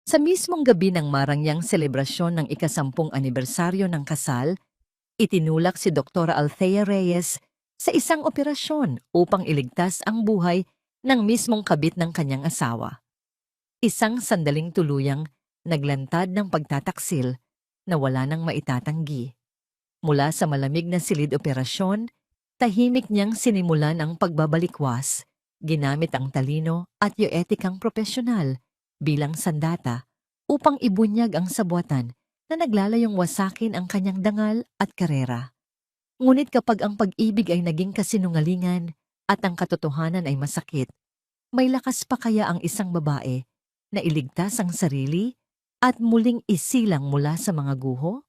Sa mismong gabi ng marangyang selebrasyon ng ika-10 anibersaryo ng kasal, itinulak si Dr. Althea Reyes sa isang operasyon upang iligtas ang buhay ng mismong kabit ng kanyang asawa. Isang sandaling tuluyang naglantad ng pagtataksil na wala nang maitatanggi. Mula sa malamig na silid operasyon, tahimik niyang sinimulan ang pagbabalikwas, ginamit ang talino at yoetikang propesyonal bilang sandata upang ibunyag ang sabuatan na naglalayong wasakin ang kanyang dangal at karera. Ngunit kapag ang pag-ibig ay naging kasinungalingan at ang katotohanan ay masakit, may lakas pa kaya ang isang babae na iligtas ang sarili at muling isilang mula sa mga guho?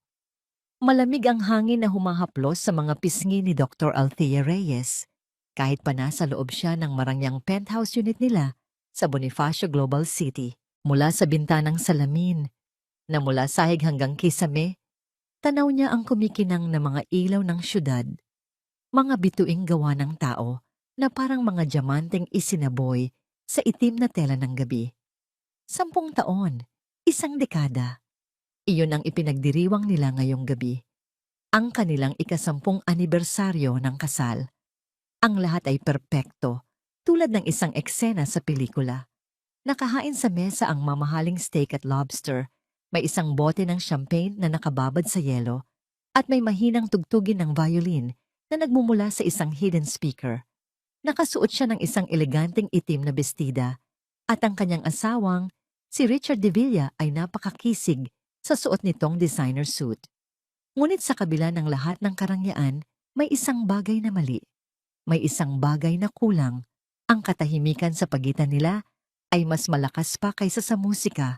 Malamig ang hangin na humahaplos sa mga pisngi ni Dr. Althea Reyes, kahit pa nasa loob siya ng marangyang penthouse unit nila sa Bonifacio Global City. Mula sa bintanang salamin, na mula sahig hanggang kisame, tanaw niya ang kumikinang na mga ilaw ng syudad, mga bituing gawa ng tao na parang mga diamanteng isinaboy sa itim na tela ng gabi. 10 taon, isang dekada. Iyon ang ipinagdiriwang nila ngayong gabi. Ang kanilang ika-10 anibersaryo ng kasal. Ang lahat ay perpekto, tulad ng isang eksena sa pelikula. Nakahain sa mesa ang mamahaling steak at lobster, may isang bote ng champagne na nakababad sa yelo, at may mahinang tugtugin ng violin na nagmumula sa isang hidden speaker. Nakasuot siya ng isang eleganteng itim na bestida, at ang kanyang asawang, si Richard de Villa, ay napakakisig sa suot nitong designer suit. Ngunit sa kabila ng lahat ng karangyaan, may isang bagay na mali. May isang bagay na kulang. Ang katahimikan sa pagitan nila ay mas malakas pa kaysa sa musika.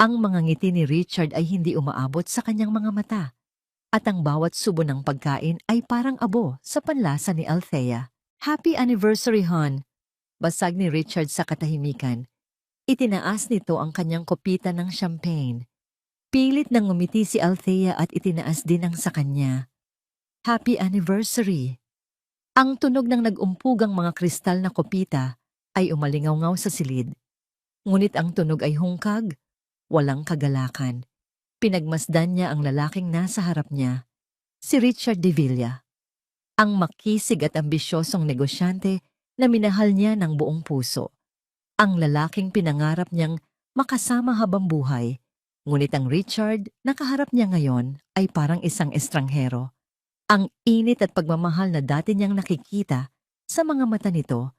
Ang mga ngiti ni Richard ay hindi umaabot sa kanyang mga mata, at ang bawat subo ng pagkain ay parang abo sa panlasa ni Althea. Happy anniversary, hon! Basag ni Richard sa katahimikan. Itinaas nito ang kanyang kopita ng champagne. Pilit nang ngumiti si Althea at itinaas din ang sa kanya. Happy anniversary! Ang tunog ng nag-umpugang mga kristal na kopita ay umalingaw-ngaw sa silid. Ngunit ang tunog ay hungkag, walang kagalakan. Pinagmasdan niya ang lalaking nasa harap niya, si Richard de Villa. Ang makisig at ambisyosong negosyante na minahal niya ng buong puso. Ang lalaking pinangarap niyang makasama habang buhay. Ngunit ang Richard na kaharap niya ngayon ay parang isang estranghero. Ang init at pagmamahal na dati niyang nakikita sa mga mata nito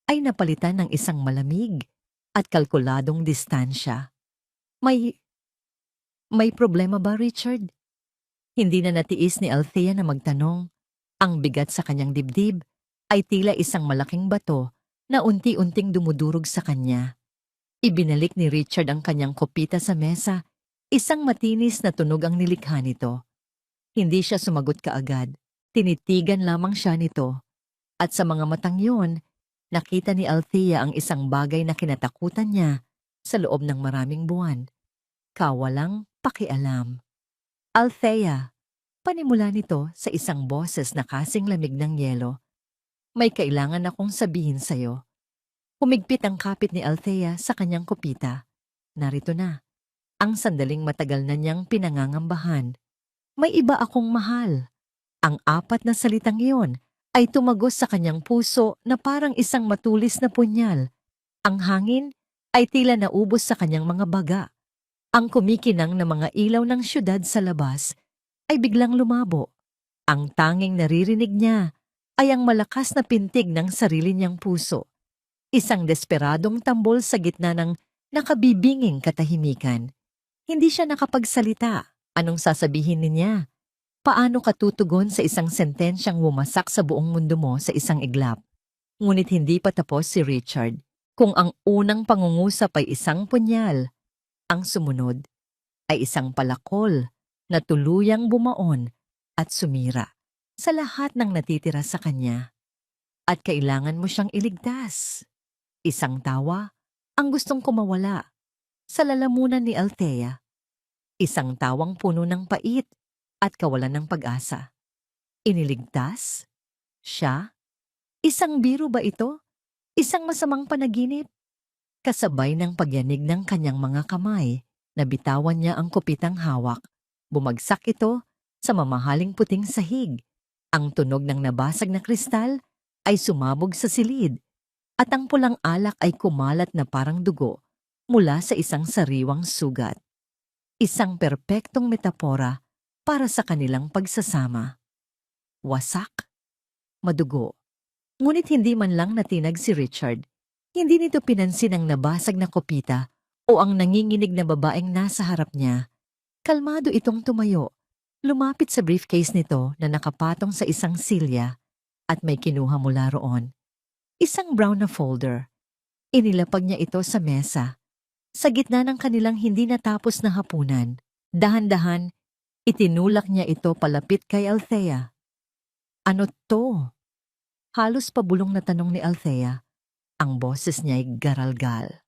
ay napalitan ng isang malamig at kalkuladong distansya. May problema ba, Richard? Hindi na natiis ni Althea na magtanong. Ang bigat sa kanyang dibdib ay tila isang malaking bato na unti-unting dumudurog sa kanya. Ibinalik ni Richard ang kanyang kopita sa mesa. Isang matinis na tunog ang nilikha nito. Hindi siya sumagot kaagad. Tinitigan lamang siya nito. At sa mga matang yun, nakita ni Althea ang isang bagay na kinatakutan niya sa loob ng maraming buwan. Kawalang pakialam. Althea, panimula nito sa isang boses na kasing lamig ng yelo. May kailangan akong sabihin sa'yo. Humigpit ang kapit ni Althea sa kanyang kopita. Narito na. Ang sandaling matagal na niyang pinangangambahan. May iba akong mahal. Ang 4 na salitang iyon ay tumagos sa kanyang puso na parang isang matulis na punyal. Ang hangin ay tila naubos sa kanyang mga baga. Ang kumikinang na mga ilaw ng syudad sa labas ay biglang lumabo. Ang tanging naririnig niya ay ang malakas na pintig ng sarili niyang puso. Isang desperadong tambol sa gitna ng nakabibinging katahimikan. Hindi siya nakapagsalita. Anong sasabihin niya? Paano ka tutugon sa isang sentensyang wumasak sa buong mundo mo sa isang iglap? Ngunit hindi pa tapos si Richard. Kung ang unang pangungusap ay isang punyal, ang sumunod ay isang palakol na tuluyang bumaon at sumira sa lahat ng natitira sa kanya. At kailangan mo siyang iligtas. Isang tawa ang gustong kumawala sa lalamunan ni Althea. Isang tawang puno ng pait at kawalan ng pag-asa. Iniligtas? Siya? Isang biro ba ito? Isang masamang panaginip? Kasabay ng pagyanig ng kanyang mga kamay, Nabitawan niya ang kupitang hawak. Bumagsak ito sa mamahaling puting sahig. Ang tunog ng nabasag na kristal ay sumabog sa silid at ang pulang alak ay kumalat na parang dugo mula sa isang sariwang sugat. Isang perpektong metapora para sa kanilang pagsasama. Wasak, madugo. Ngunit hindi man lang natinag si Richard. Hindi nito pinansin ang nabasag na kopita o ang nanginginig na babaeng nasa harap niya. Kalmado itong tumayo, lumapit sa briefcase nito na nakapatong sa isang silya at may kinuha mula roon. Isang brown na folder. Inilapag niya ito sa mesa. Sa gitna ng kanilang hindi natapos na hapunan, dahan-dahan, itinulak niya ito palapit kay Althea. Ano to? Halos pabulong na tanong ni Althea. Ang boses niya'y garalgal.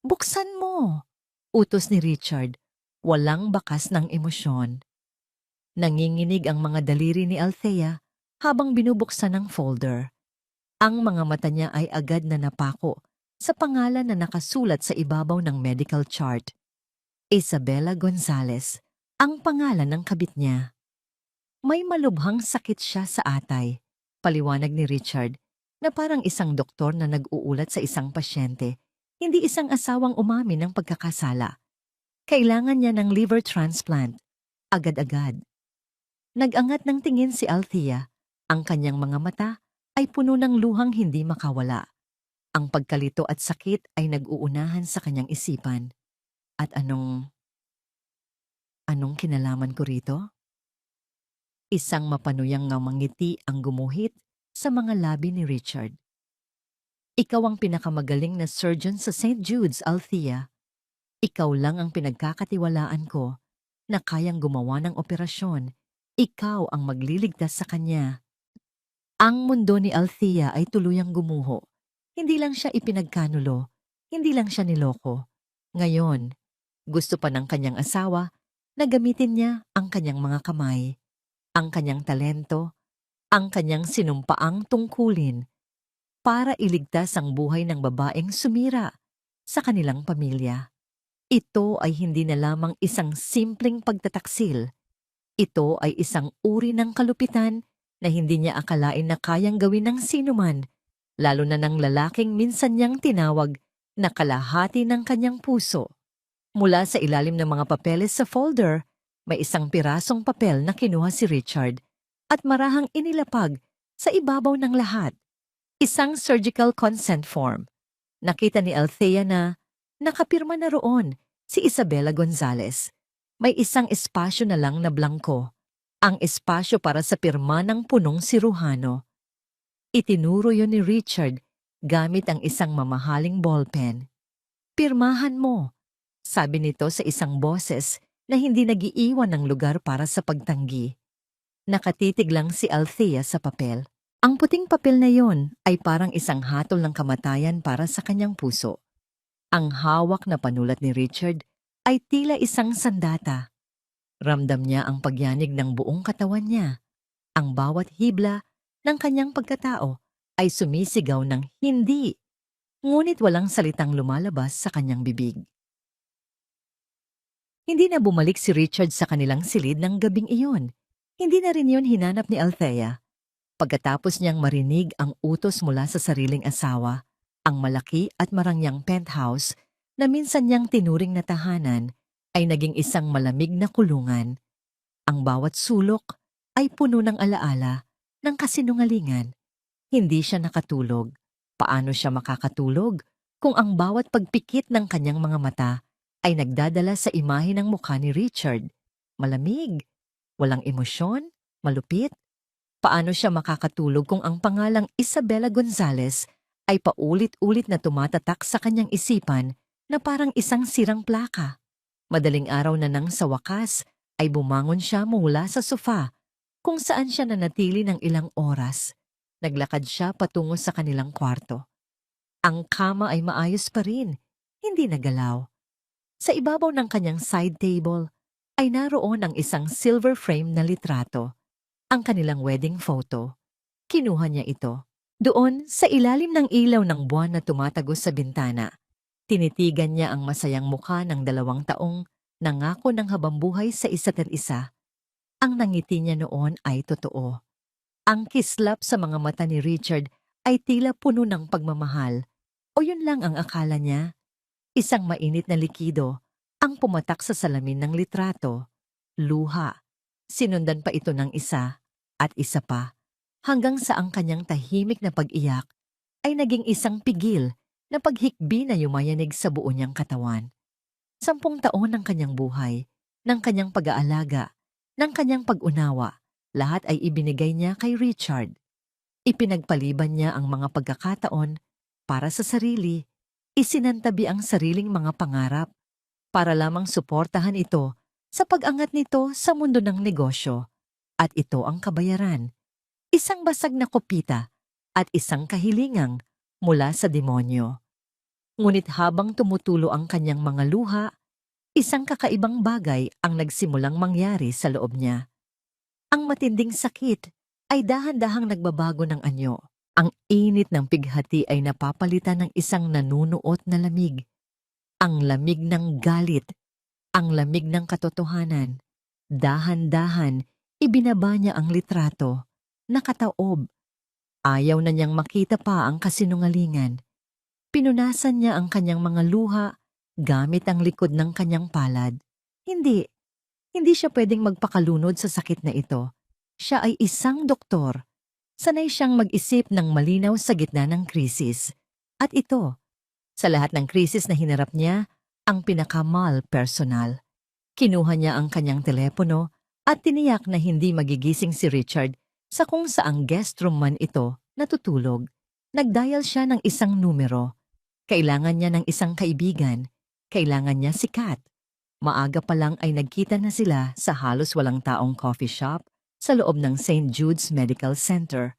Buksan mo! Utos ni Richard, walang bakas ng emosyon. Nanginginig ang mga daliri ni Althea habang binubuksan ang folder. Ang mga mata niya ay agad na napako sa pangalan na nakasulat sa ibabaw ng medical chart. Isabella Gonzalez, ang pangalan ng kabit niya. May malubhang sakit siya sa atay, paliwanag ni Richard, na parang isang doktor na nag-uulat sa isang pasyente, hindi isang asawang umamin ng pagkakasala. Kailangan niya ng liver transplant, agad-agad. Nag-angat ng tingin si Althea, ang kanyang mga mata ay puno ng luhang hindi makawala. Ang pagkalito at sakit ay nag-uunahan sa kanyang isipan. At anong kinalaman ko rito? Isang mapanuyang ngiti ang gumuhit sa mga labi ni Richard. Ikaw ang pinakamagaling na surgeon sa St. Jude's, Althea. Ikaw lang ang pinagkakatiwalaan ko na kayang gumawa ng operasyon. Ikaw ang magliligtas sa kanya. Ang mundo ni Althea ay tuluyang gumuho. Hindi lang siya ipinagkanulo, hindi lang siya niloko. Ngayon, gusto pa ng kanyang asawa na gamitin niya ang kanyang mga kamay, ang kanyang talento, ang kanyang sinumpaang tungkulin para iligtas ang buhay ng babaeng sumira sa kanilang pamilya. Ito ay hindi na lamang isang simpleng pagtataksil. Ito ay isang uri ng kalupitan na hindi niya akalain na kayang gawin ng sinuman, lalo na ng lalaking minsan niyang tinawag na kalahati ng kanyang puso. Mula sa ilalim ng mga papeles sa folder, may isang pirasong papel na kinuha si Richard at marahang inilapag sa ibabaw ng lahat. Isang surgical consent form. Nakita ni Althea na nakapirma na roon si Isabella Gonzalez. May isang espasyo na lang na blanko, ang espasyo para sa pirma ng punong siruhano. Itinuro yon ni Richard gamit ang isang mamahaling ballpen. Pirmahan mo, sabi nito sa isang boses na hindi nagiiwan ng lugar para sa pagtanggi. Nakatitig lang si Althea sa papel. Ang puting papel na yon ay parang isang hatol ng kamatayan para sa kanyang puso. Ang hawak na panulat ni Richard ay tila isang sandata. Ramdam niya ang pagyanig ng buong katawan niya. Ang bawat hibla ng kanyang pagkatao ay sumisigaw ng hindi, ngunit walang salitang lumalabas sa kanyang bibig. Hindi na bumalik si Richard sa kanilang silid ng gabing iyon. Hindi na rin yun hinanap ni Althea. Pagkatapos niyang marinig ang utos mula sa sariling asawa, ang malaki at marangyang penthouse na minsan niyang tinuring na tahanan ay naging isang malamig na kulungan. Ang bawat sulok ay puno ng alaala, ng kasinungalingan. Hindi siya nakatulog. Paano siya makakatulog kung ang bawat pagpikit ng kanyang mga mata ay nagdadala sa imahe ng mukha ni Richard? Malamig, walang emosyon, malupit. Paano siya makakatulog kung ang pangalang Isabella Gonzalez ay paulit-ulit na tumatatak sa kanyang isipan na parang isang sirang plaka? Madaling araw na nang sa wakas ay bumangon siya mula sa sofa kung saan siya nanatili ng ilang oras. Naglakad siya patungo sa kanilang kwarto. Ang kama ay maayos pa rin, hindi nagalaw. Sa ibabaw ng kanyang side table ay naroon ang isang silver frame na litrato, ang kanilang wedding photo. Kinuha niya ito. Doon, sa ilalim ng ilaw ng buwan na tumatagos sa bintana, Tinitigan niya ang masayang mukha ng 2 taong nangako ng habambuhay sa isa't isa. Ang nangiti niya noon ay totoo. Ang kislap sa mga mata ni Richard ay tila puno ng pagmamahal. O yun lang ang akala niya. Isang mainit na likido ang pumatak sa salamin ng litrato. Luha. Sinundan pa ito ng isa at isa pa. Hanggang sa ang kanyang tahimik na pag-iyak ay naging isang pigil na paghikbi na yumayanig sa buo niyang katawan. 10 taon ng kanyang buhay, ng kanyang pag-aalaga, ng kanyang pag-unawa, lahat ay ibinigay niya kay Richard. Ipinagpaliban niya ang mga pagkakataon para sa sarili, isinantabi ang sariling mga pangarap para lamang suportahan ito sa pag-angat nito sa mundo ng negosyo. At ito ang kabayaran, isang basag na kopita at isang kahilingang mula sa demonyo. Ngunit habang tumutulo ang kanyang mga luha, isang kakaibang bagay ang nagsimulang mangyari sa loob niya. Ang matinding sakit ay dahan-dahang nagbabago ng anyo. Ang init ng pighati ay napapalitan ng isang nanunuot na lamig. Ang lamig ng galit, ang lamig ng katotohanan. Dahan-dahan, ibinaba niya ang litrato. Nakataob. Ayaw na niyang makita pa ang kasinungalingan. Pinunasan niya ang kanyang mga luha gamit ang likod ng kanyang palad. Hindi siya pwedeng magpakalunod sa sakit na ito. Siya ay isang doktor. Sanay siyang mag-isip ng malinaw sa gitna ng krisis. At ito, sa lahat ng krisis na hinarap niya, ang pinakamal personal. Kinuha niya ang kanyang telepono at tiniyak na hindi magigising si Richard sa kung saang guest room man ito natutulog. Nagdial siya ng isang numero. Kailangan niya ng isang kaibigan. Kailangan niya si Kat. Maaga pa lang ay nagkita na sila sa halos walang taong coffee shop sa loob ng St. Jude's Medical Center.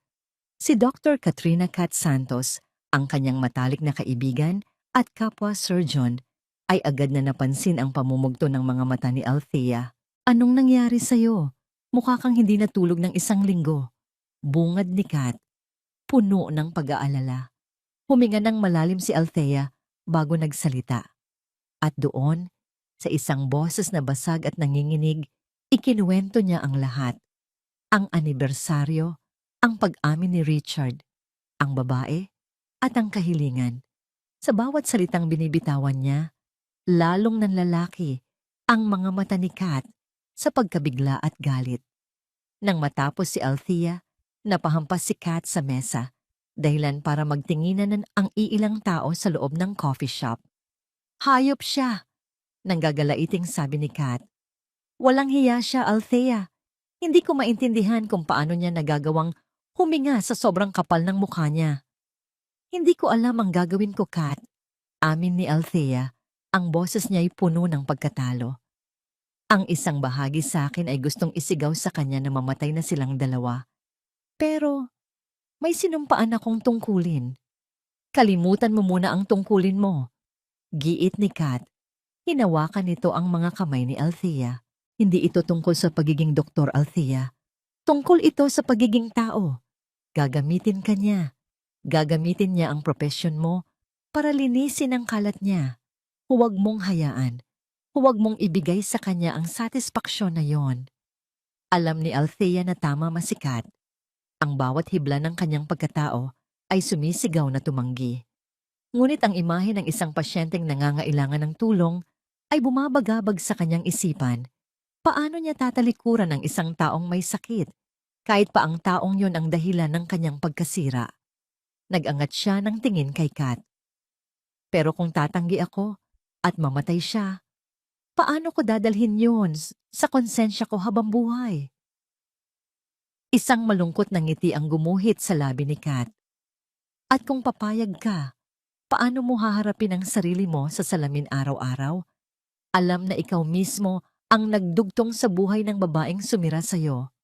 Si Dr. Katrina Kat Santos, ang kanyang matalik na kaibigan at kapwa surgeon, ay agad na napansin ang pamumugto ng mga mata ni Althea. Anong nangyari sa'yo? Mukha kang hindi natulog ng 1 linggo. Bungad ni Kat, puno ng pag-aalala. Huminga ng malalim si Althea bago nagsalita. At doon, sa isang boses na basag at nanginginig, ikinuwento niya ang lahat. Ang anibersaryo, ang pag-amin ni Richard, ang babae, at ang kahilingan. Sa bawat salitang binibitawan niya, lalong nanlalaki ang mga mata ni Kat sa pagkabigla at galit. Nang matapos si Althea, napahampas si Kat sa mesa, dahilan para magtinginan ang iilang tao sa loob ng coffee shop. Hayop siya, nanggagalaiting sabi ni Kat. Walang hiya siya, Althea. Hindi ko maintindihan kung paano niya nagagawang huminga sa sobrang kapal ng mukha niya. Hindi ko alam ang gagawin ko, Kat. Amin ni Althea, ang boses niya ay puno ng pagkatalo. Ang isang bahagi sa akin ay gustong isigaw sa kanya na mamatay na silang dalawa. Pero may sinumpaan akong tungkulin. Kalimutan mo muna ang tungkulin mo. Giit ni Kat. Hinawakan nito ang mga kamay ni Althea. Hindi ito tungkol sa pagiging doktor, Althea. Tungkol ito sa pagiging tao. Gagamitin ka niya. Gagamitin niya ang propesyon mo para linisin ang kalat niya. Huwag mong hayaan. Huwag mong ibigay sa kanya ang satisfaksyon na yon. Alam ni Althea na tama masikat. Ang bawat hibla ng kanyang pagkatao ay sumisigaw na tumanggi. Ngunit ang imahe ng isang pasyenteng nangangailangan ng tulong ay bumabagabag sa kanyang isipan. Paano niya tatalikuran ang isang taong may sakit, kahit pa ang taong yon ang dahilan ng kanyang pagkasira? Nag-angat siya ng tingin kay Kat. Pero kung tatanggi ako at mamatay siya, paano ko dadalhin yon sa konsensya ko habang buhay? Isang malungkot na ngiti ang gumuhit sa labi ni Kat. At kung papayag ka, paano mo haharapin ang sarili mo sa salamin araw-araw? Alam na ikaw mismo ang nagdugtong sa buhay ng babaeng sumira sa'yo.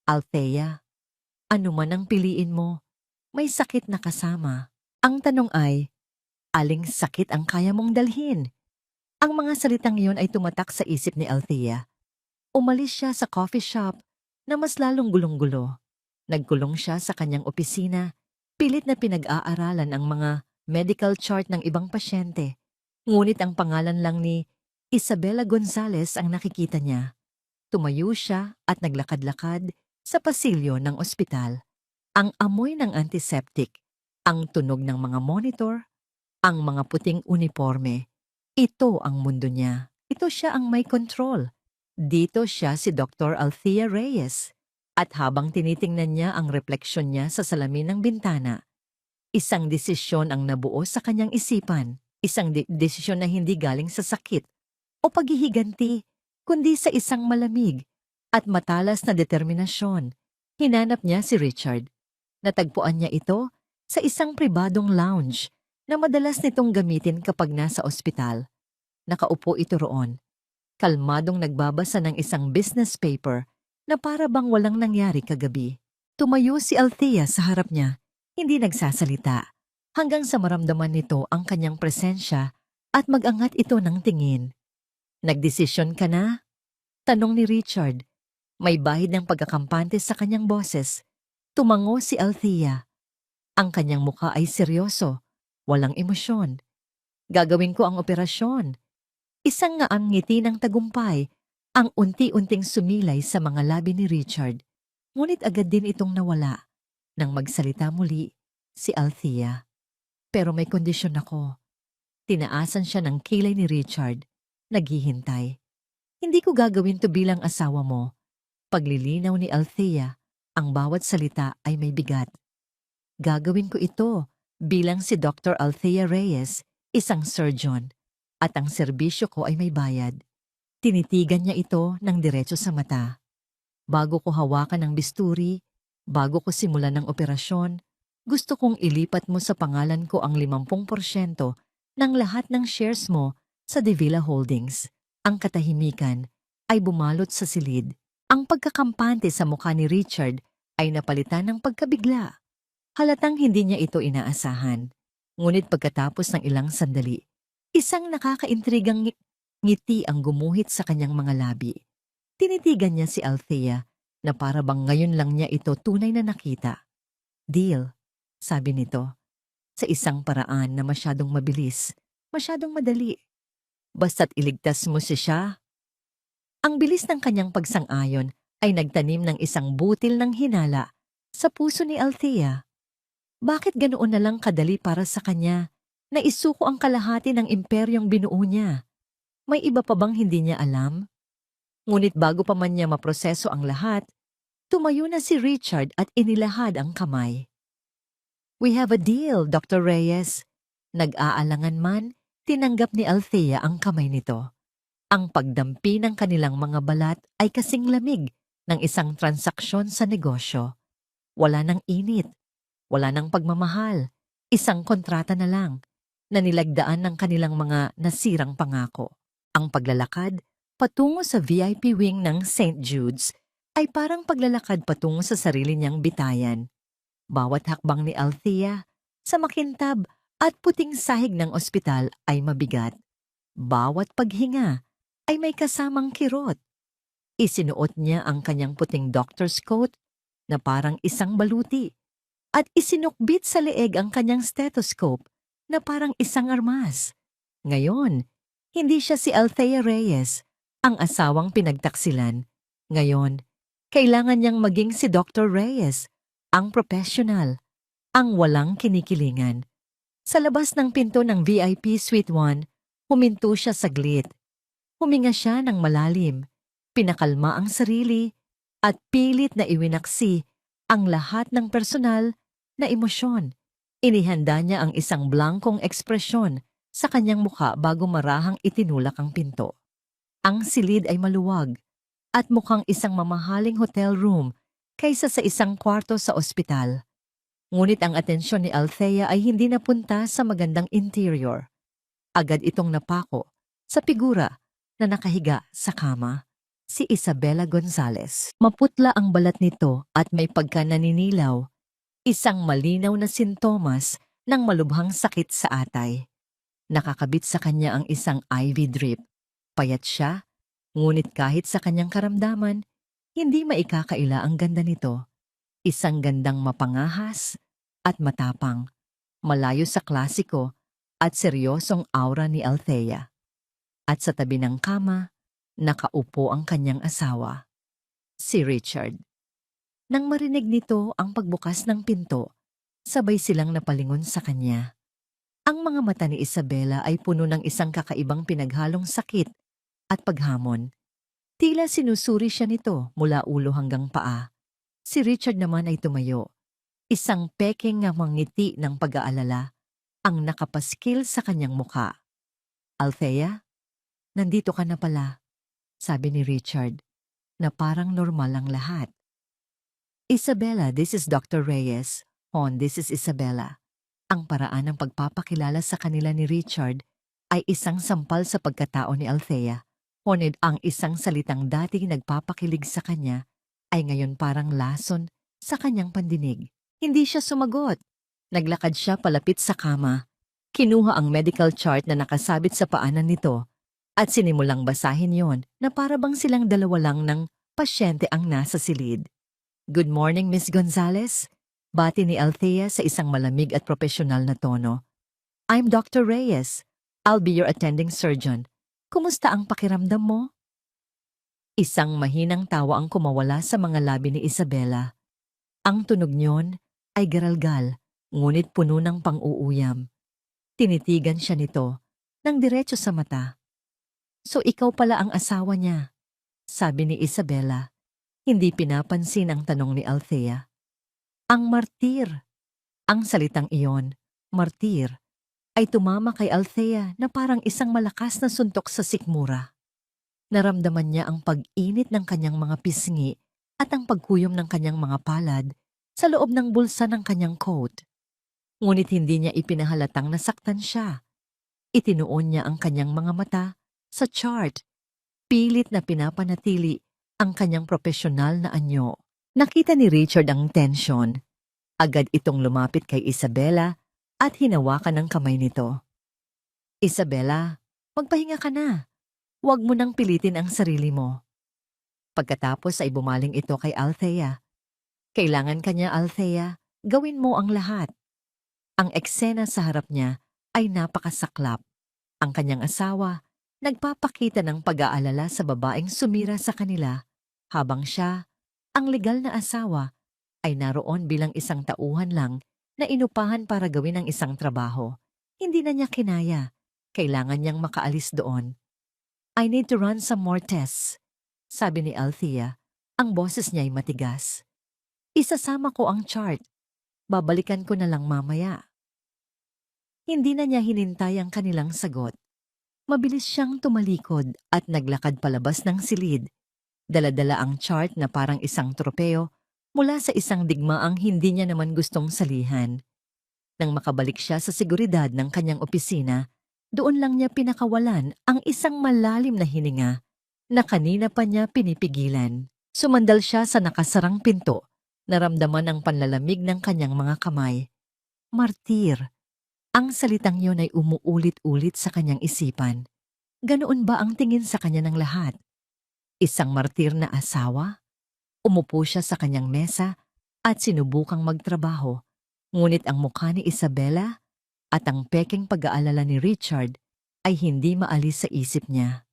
Althea, ano man ang piliin mo, may sakit na kasama. Ang tanong ay, aling sakit ang kaya mong dalhin? Ang mga salitang iyon ay tumatak sa isip ni Althea. Umalis siya sa coffee shop na mas lalong gulong-gulo. Nagkulong siya sa kanyang opisina, pilit na pinag-aaralan ang mga medical chart ng ibang pasyente. Ngunit ang pangalan lang ni Isabela Gonzales ang nakikita niya. Tumayo siya at naglakad-lakad sa pasilyo ng ospital. Ang amoy ng antiseptic, ang tunog ng mga monitor, ang mga puting uniforme. Ito ang mundo niya. Ito siya ang may control. Dito siya si Dr. Althea Reyes. At habang tinitingnan niya ang refleksyon niya sa salamin ng bintana, isang desisyon ang nabuo sa kanyang isipan. Isang desisyon na hindi galing sa sakit o paghihiganti, kundi sa isang malamig at matalas na determinasyon. Hinanap niya si Richard. Natagpuan niya ito sa isang pribadong lounge na madalas nitong gamitin kapag nasa ospital. Nakaupo ito roon, kalmadong nagbabasa ng isang business paper na para bang walang nangyari kagabi. Tumayo si Althea sa harap niya, hindi nagsasalita, hanggang sa maramdaman nito ang kanyang presensya at magangat ito ng tingin. "Nagdesisyon ka na?" tanong ni Richard. May bahid ng pagkakampante sa kanyang boses. Tumango si Althea. Ang kanyang mukha ay seryoso, walang emosyon. "Gagawin ko ang operasyon." Isang ngaang ngiti ng tagumpay ang unti-unting sumilay sa mga labi ni Richard. Ngunit agad din itong nawala. Nang magsalita muli si Althea. "Pero may kondisyon ako." Tinaasan siya ng kilay ni Richard. Naghihintay. "Hindi ko gagawin to bilang asawa mo." Paglilinaw ni Althea, ang bawat salita ay may bigat. "Gagawin ko ito bilang si Dr. Althea Reyes, isang surgeon, at ang serbisyo ko ay may bayad." Tinitigan niya ito ng diretso sa mata. "Bago ko hawakan ang bisturi, bago ko simulan ng operasyon, gusto kong ilipat mo sa pangalan ko ang 50% ng lahat ng shares mo sa De Villa Holdings." Ang katahimikan ay bumalot sa silid. Ang pagkakampante sa mukha ni Richard ay napalitan ng pagkabigla. Halatang hindi niya ito inaasahan. Ngunit pagkatapos ng ilang sandali, isang nakakaintrigang ngiti ang gumuhit sa kanyang mga labi. Tinitigan niya si Althea na para bang ngayon lang niya ito tunay na nakita. "Deal," sabi nito, sa isang paraan na masyadong mabilis, masyadong madali. "Basta't iligtas mo siya." Ang bilis ng kanyang pagsang-ayon ay nagtanim ng isang butil ng hinala sa puso ni Althea. Bakit ganoon na lang kadali para sa kanya na isuko ang kalahati ng imperyong binuo niya? May iba pa bang hindi niya alam? Ngunit bago pa man niya maproseso ang lahat, tumayo na si Richard at inilahad ang kamay. "We have a deal, Dr. Reyes." Nag-aalangan man, tinanggap ni Althea ang kamay nito. Ang pagdampi ng kanilang mga balat ay kasing lamig ng isang transaksyon sa negosyo. Wala nang init, wala nang pagmamahal, isang kontrata na lang na nilagdaan ng kanilang mga nasirang pangako. Ang paglalakad patungo sa VIP wing ng St. Jude's ay parang paglalakad patungo sa sarili niyang bitayan. Bawat hakbang ni Althea sa makintab at puting sahig ng ospital ay mabigat. Bawat paghinga ay may kasamang kirot. Isinuot niya ang kanyang puting doctor's coat na parang isang baluti at isinukbit sa leeg ang kanyang stethoscope na parang isang armas. Ngayon, hindi siya si Althea Reyes, ang asawang pinagtaksilan. Ngayon, kailangan niyang maging si Dr. Reyes, ang professional, ang walang kinikilingan. Sa labas ng pinto ng VIP Suite 1, huminto siya saglit. Huminga siya ng malalim, pinakalma ang sarili, at pilit na iwinaksi ang lahat ng personal na emosyon. Inihanda niya ang isang blankong ekspresyon sa kanyang mukha bago marahang itinulak ang pinto. Ang silid ay maluwag at mukhang isang mamahaling hotel room kaysa sa isang kwarto sa ospital. Ngunit ang atensyon ni Althea ay hindi napunta sa magandang interior. Agad itong napako sa figura na nakahiga sa kama, si Isabela Gonzales. Maputla ang balat nito at may pagkananinilaw, isang malinaw na sintomas ng malubhang sakit sa atay. Nakakabit sa kanya ang isang IV drip. Payat siya, ngunit kahit sa kanyang karamdaman, hindi maikakaila ang ganda nito. Isang gandang mapangahas at matapang. malayo sa klasiko at seryosong aura ni Althea. At sa tabi ng kama, nakaupo ang kanyang asawa, si Richard. Nang marinig nito ang pagbukas ng pinto, sabay silang napalingon sa kanya. Ang mga mata ni Isabela ay puno ng isang kakaibang pinaghalong sakit at paghamon. Tila sinusuri siya nito mula ulo hanggang paa. Si Richard naman ay tumayo. Isang peking ngamang ngiti ng pag-aalala ang nakapaskil sa kanyang muka. Althea, nandito ka na pala, sabi ni Richard, na parang normal ang lahat. Isabela, this is Dr. Reyes. Hon, this is Isabela. Ang paraan ng pagpapakilala sa kanila ni Richard ay isang sampal sa pagkatao ni Althea. Ngunit ang isang salitang dating nagpapakilig sa kanya ay ngayon parang lason sa kanyang pandinig. Hindi siya sumagot. Naglakad siya palapit sa kama. Kinuha ang medical chart na nakasabit sa paanan nito at sinimulang basahin yon na para bang silang dalawa lang ng pasyente ang nasa silid. Good morning, Miss Gonzales. Bati ni Althea sa isang malamig at profesional na tono. I'm Dr. Reyes. I'll be your attending surgeon. Kumusta ang pakiramdam mo? Isang mahinang tawa ang kumawala sa mga labi ni Isabela. Ang tunog niyon ay garalgal, ngunit puno ng pang-uuyam. Tinitigan siya nito ng diretso sa mata. So ikaw pala ang asawa niya, sabi ni Isabela. Hindi pinapansin ang tanong ni Althea. Ang martir. Ang salitang iyon, martir, ay tumama kay Althea na parang isang malakas na suntok sa sikmura. Naramdaman niya ang pag-init ng kanyang mga pisngi at ang pagkuyom ng kanyang mga palad sa loob ng bulsa ng kanyang coat. Ngunit hindi niya ipinahalatang nasaktan siya. Itinuon niya ang kanyang mga mata sa chart. Pilit na pinapanatili ang kanyang profesional na anyo. Nakita ni Richard ang tensyon. Agad itong lumapit kay Isabela at hinawakan ang kamay nito. Isabela, magpahinga ka na. Huwag mo nang pilitin ang sarili mo. Pagkatapos ay bumaling ito kay Althea. Kailangan kanya, Althea, gawin mo ang lahat. Ang eksena sa harap niya ay napakasaklap. Ang kanyang asawa, nagpapakita ng pag-aalala sa babaeng sumira sa kanila, habang siya, ang legal na asawa, ay naroon bilang isang tauhan lang na inupahan para gawin ang isang trabaho. Hindi na niya kinaya. Kailangan niyang makaalis doon. I need to run some more tests, sabi ni Althea. Ang boses niya ay matigas. Isasama ko ang chart. Babalikan ko na lang mamaya. Hindi na niya hinintay ang kanilang sagot. Mabilis siyang tumalikod at naglakad palabas ng silid. Dala-dala ang chart na parang isang tropeo mula sa isang digmaang hindi niya naman gustong salihan. Nang makabalik siya sa seguridad ng kanyang opisina, doon lang niya pinakawalan ang isang malalim na hininga na kanina pa niya pinipigilan. Sumandal siya sa nakasarang pinto, naramdaman ang panlalamig ng kanyang mga kamay. Martir. Ang salitang yun ay umuulit-ulit sa kanyang isipan. Ganoon ba ang tingin sa kanya ng lahat? Isang martir na asawa? Umupo siya sa kanyang mesa at sinubukang magtrabaho, ngunit ang mukha ni Isabela at ang peking pag-aalala ni Richard ay hindi maalis sa isip niya.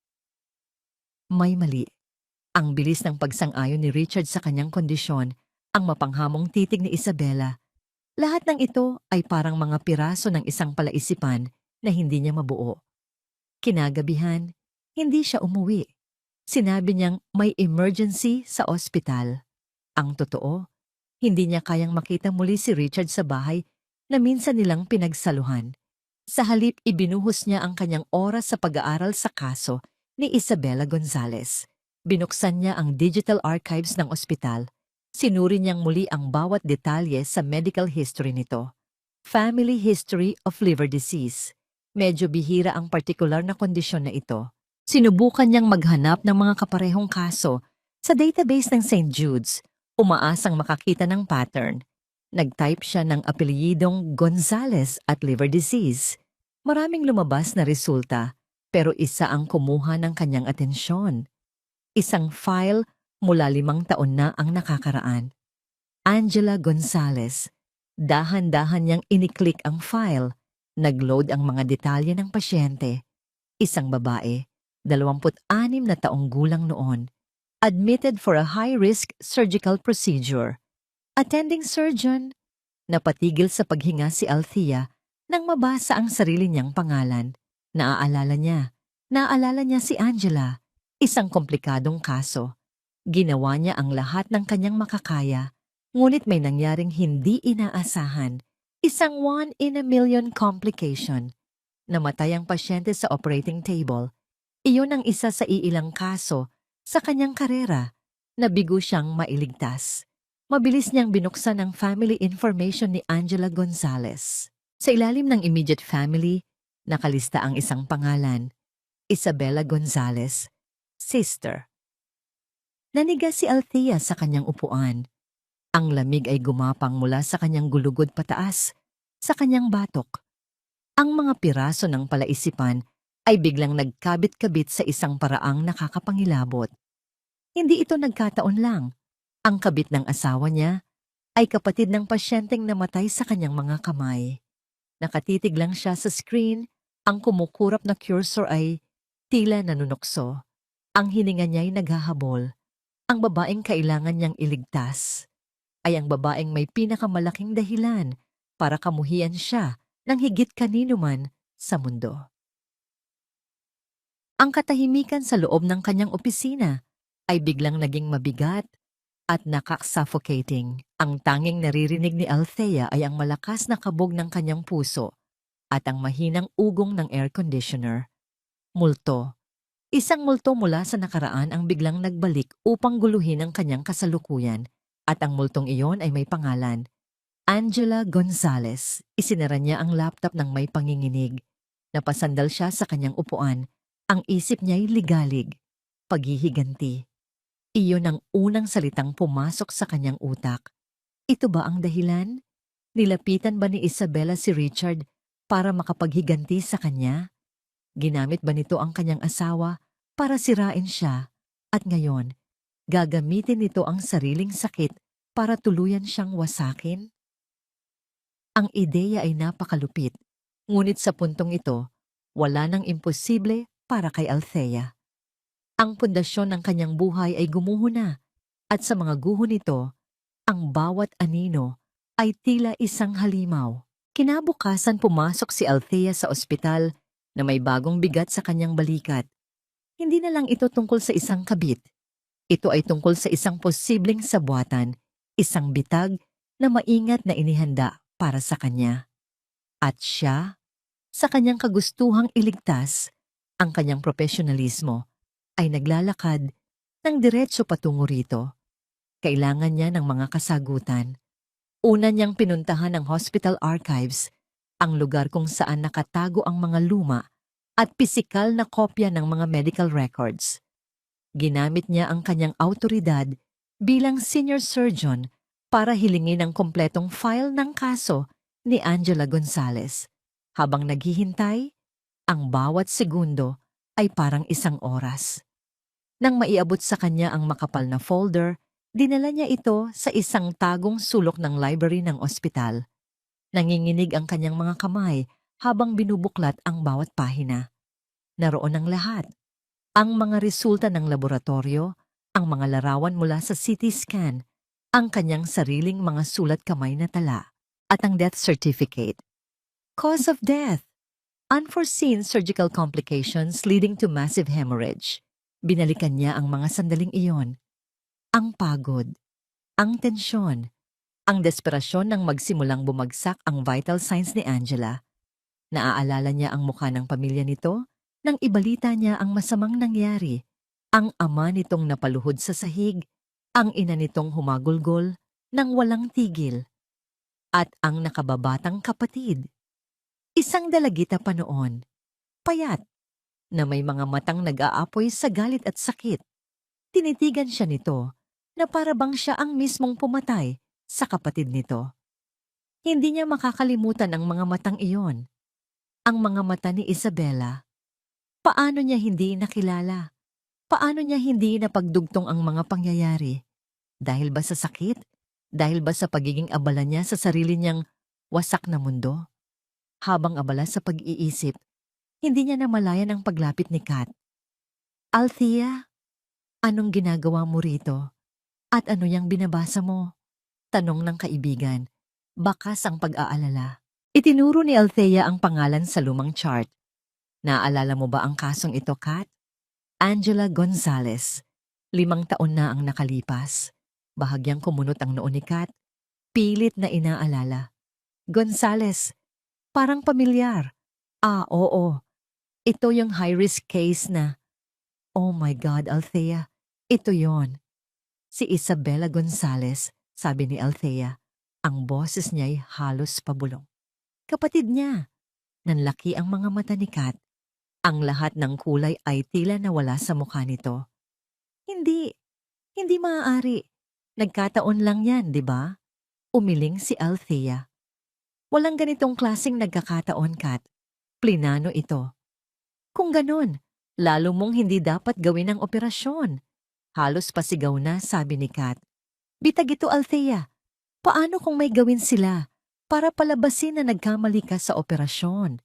May mali. Ang bilis ng pagsang-ayon ni Richard sa kanyang kondisyon, ang mapanghamong titig ni Isabela. Lahat ng ito ay parang mga piraso ng isang palaisipan na hindi niya mabuo. Kinagabihan, hindi siya umuwi. Sinabi niyang may emergency sa ospital. Ang totoo, hindi niya kayang makita muli si Richard sa bahay na minsan nilang pinagsaluhan. Sa halip, ibinuhos niya ang kanyang oras sa pag-aaral sa kaso ni Isabela Gonzales. Binuksan niya ang digital archives ng ospital. Sinuri niyang muli ang bawat detalye sa medical history nito. Family history of liver disease. Medyo bihira ang partikular na kondisyon na ito. Sinubukan niyang maghanap ng mga kaparehong kaso sa database ng St. Jude's, umaasang makakita ng pattern. Nag-type siya ng apelyidong Gonzales at liver disease. Maraming lumabas na resulta, pero isa ang kumuha ng kanyang atensyon. Isang file mula 5 taon na ang nakakaraan. Angela Gonzales, Dahan-dahan niyang iniklik ang file. Nagload ang mga detalye ng pasyente. Isang babae, 26 na taong gulang noon, admitted for a high-risk surgical procedure. Attending surgeon, napatigil sa paghinga si Althea nang mabasa ang sarili niyang pangalan. Naaalala niya si Angela, isang komplikadong kaso. Ginawa niya ang lahat ng kanyang makakaya, ngunit may nangyaring hindi inaasahan. Isang one in a million complication. Namatay ang pasyente sa operating table. Iyon ang isa sa iilang kaso sa kanyang karera na bigo siyang mailigtas. Mabilis niyang binuksan ang family information ni Angela Gonzalez. Sa ilalim ng immediate family, nakalista ang isang pangalan, Isabella Gonzalez, sister. Naniga si Althea sa kanyang upuan. Ang lamig ay gumapang mula sa kanyang gulugod pataas, sa kanyang batok. Ang mga piraso ng palaisipan ay biglang nagkabit-kabit sa isang paraang nakakapangilabot. Hindi ito nagkataon lang. Ang kabit ng asawa niya ay kapatid ng pasyenteng namatay sa kanyang mga kamay. Nakatitig lang siya sa screen, ang kumukurap na cursor ay tila nanunokso. Ang hininga niya ay naghahabol. Ang babaeng kailangan niyang iligtas ay ang babaeng may pinakamalaking dahilan para kamuhian siya ng higit kanino man sa mundo. Ang katahimikan sa loob ng kanyang opisina ay biglang naging mabigat at nakak-suffocating. Ang tanging naririnig ni Althea ay ang malakas na kabog ng kanyang puso at ang mahinang ugong ng air conditioner. Multo. Isang multo mula sa nakaraan ang biglang nagbalik upang guluhin ang kanyang kasalukuyan, at ang multong iyon ay may pangalan, Angela Gonzalez. Isinara niya ang laptop ng may panginginig. Napasandal siya sa kanyang upuan. Ang isip niya'y ligalig, paghihiganti. Iyon ang unang salitang pumasok sa kanyang utak. Ito ba ang dahilan? Nilapitan ba ni Isabella si Richard para makapaghiganti sa kanya? Ginamit ba nito ang kanyang asawa para sirain siya? At ngayon, gagamitin nito ang sariling sakit para tuluyan siyang wasakin? Ang ideya ay napakalupit, ngunit sa puntong ito, wala nang imposible para kay Althea. Ang pundasyon ng kanyang buhay ay gumuho na, at sa mga guho nito, ang bawat anino ay tila isang halimaw. Kinabukasan pumasok si Althea sa ospital na may bagong bigat sa kanyang balikat. Hindi na lang ito tungkol sa isang kabit. Ito ay tungkol sa isang posibleng sabuatan, isang bitag na maingat na inihanda para sa kanya. At siya, sa kanyang kagustuhang iligtas, ang kanyang profesionalismo, ay naglalakad ng diretso patungo rito. Kailangan niya ng mga kasagutan. Una niyang pinuntahan ang hospital archives, ang lugar kung saan nakatago ang mga luma at pisikal na kopya ng mga medical records. Ginamit niya ang kanyang autoridad bilang senior surgeon para hilingin ang kompletong file ng kaso ni Angela Gonzalez. Habang naghihintay, ang bawat segundo ay parang isang oras. Nang maiabot sa kanya ang makapal na folder, dinala niya ito sa isang tagong sulok ng library ng ospital. Nanginginig ang kanyang mga kamay habang binubuklat ang bawat pahina. Naroon ang lahat. Ang mga resulta ng laboratorio, ang mga larawan mula sa CT scan, ang kanyang sariling mga sulat kamay na tala, at ang death certificate. Cause of death: unforeseen surgical complications leading to massive hemorrhage. Binalikan niya ang mga sandaling iyon. Ang pagod, ang tensyon, ang desperasyon nang magsimulang bumagsak ang vital signs ni Angela. Naaalala niya ang mukha ng pamilya nito nang ibalita niya ang masamang nangyari. Ang ama nitong napaluhod sa sahig, ang ina nitong humagulgol nang walang tigil, at ang nakababatang kapatid. Isang dalagita pa noon, payat, na may mga matang nag-aapoy sa galit at sakit. Tinitigan siya nito na para bang siya ang mismong pumatay sa kapatid nito. Hindi niya makakalimutan ang mga matang iyon. Ang mga mata ni Isabella. Paano niya hindi nakilala? Paano niya hindi napagdugtong ang mga pangyayari? Dahil ba sa sakit? Dahil ba sa pagiging abala niya sa sarili niyang wasak na mundo? Habang abala sa pag-iisip, hindi niya namalayan ang paglapit ni Kat. Althea, anong ginagawa mo rito? At ano yang binabasa mo? Tanong ng kaibigan. Bakas ang pag-aalala. Itinuro ni Althea ang pangalan sa lumang chart. Naalala mo ba ang kasong ito, Kat? Angela Gonzalez. 5 taon na ang nakalipas. Bahagyang kumunot ang noo ni Kat. Pilit na inaalala. Gonzalez, parang pamilyar. Ah, oo. Ito yung high-risk case na. Oh my God, Althea. Ito yon. Si Isabella Gonzalez, sabi ni Althea. Ang boses niya'y halos pabulong. Kapatid niya. Nanlaki ang mga mata ni Kat. Ang lahat ng kulay ay tila nawala sa mukha nito. Hindi maaari. Nagkataon lang yan, di ba? Umiling si Althea. Walang ganitong klaseng nagkakataon, Kat. Plinano ito. Kung ganon, lalo mong hindi dapat gawin ang operasyon. Halos pasigaw na, sabi ni Kat. Bitag ito, Althea. Paano kung may gawin sila para palabasin na nagkamali ka sa operasyon?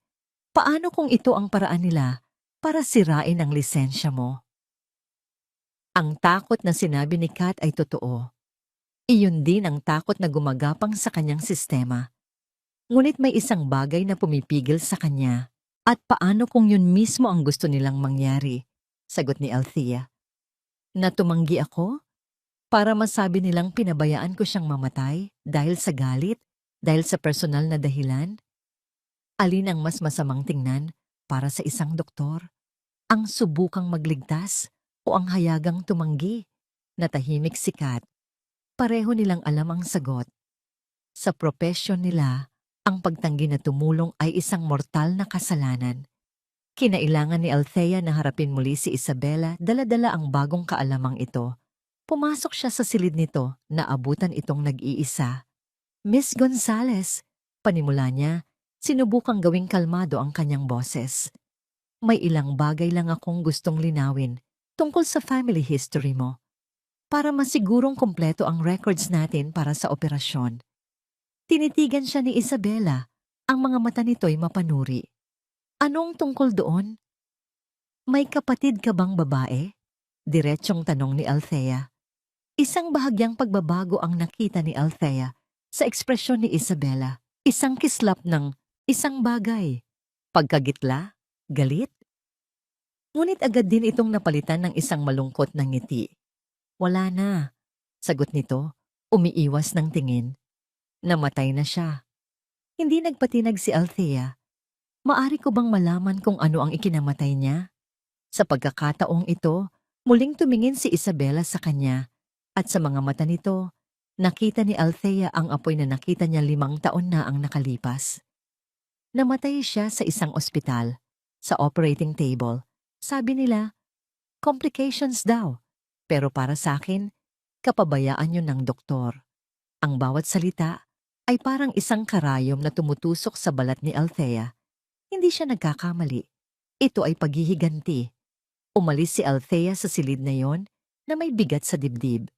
Paano kung ito ang paraan nila para sirain ang lisensya mo? Ang takot na sinabi ni Kat ay totoo. Iyon din ang takot na gumagapang sa kanyang sistema. Ngunit may isang bagay na pumipigil sa kanya. At paano kung yun mismo ang gusto nilang mangyari? Sagot ni Althea. Na tumanggi ako? Para masabi nilang pinabayaan ko siyang mamatay dahil sa galit, dahil sa personal na dahilan? Alin ang mas masamang tingnan para sa isang doktor? Ang subukang magligtas o ang hayagang tumanggi? Natahimik si Kat. Pareho nilang alam ang sagot. Sa propesyon nila, ang pagtanggi na tumulong ay isang mortal na kasalanan. Kinailangan ni Althea na harapin muli si Isabella, dala-dala ang bagong kaalamang ito. Pumasok siya sa silid nito na abutan itong nag-iisa. Miss Gonzalez, panimula niya, sinubukang gawing kalmado ang kanyang boses. May ilang bagay lang akong gustong linawin tungkol sa family history mo para masigurong kumpleto ang records natin para sa operasyon. Tinitigan siya ni Isabella, ang mga mata nito'y mapanuri. Anong tungkol doon? May kapatid ka bang babae? Diretsyong tanong ni Althea. Isang bahagyang pagbabago ang nakita ni Althea sa ekspresyon ni Isabella. Isang kislap ng isang bagay. Pagkagitla? Galit? Ngunit agad din itong napalitan ng isang malungkot na ngiti. Wala na, sagot nito, umiiwas ng tingin. Namatay na siya. Hindi nagpatinag si Althea. Maari ko bang malaman kung ano ang ikinamatay niya? Sa pagkakataong ito, muling tumingin si Isabella sa kanya at sa mga mata nito, nakita ni Althea ang apoy na nakita niya 5 taon na ang nakalipas. Namatay siya sa isang ospital, sa operating table. Sabi nila, complications daw. Pero para sa akin, kapabayaan yun ng doktor. Ang bawat salita ay parang isang karayom na tumutusok sa balat ni Althea. Hindi siya nagkakamali. Ito ay paghihiganti. Umalis si Althea sa silid na yon na may bigat sa dibdib.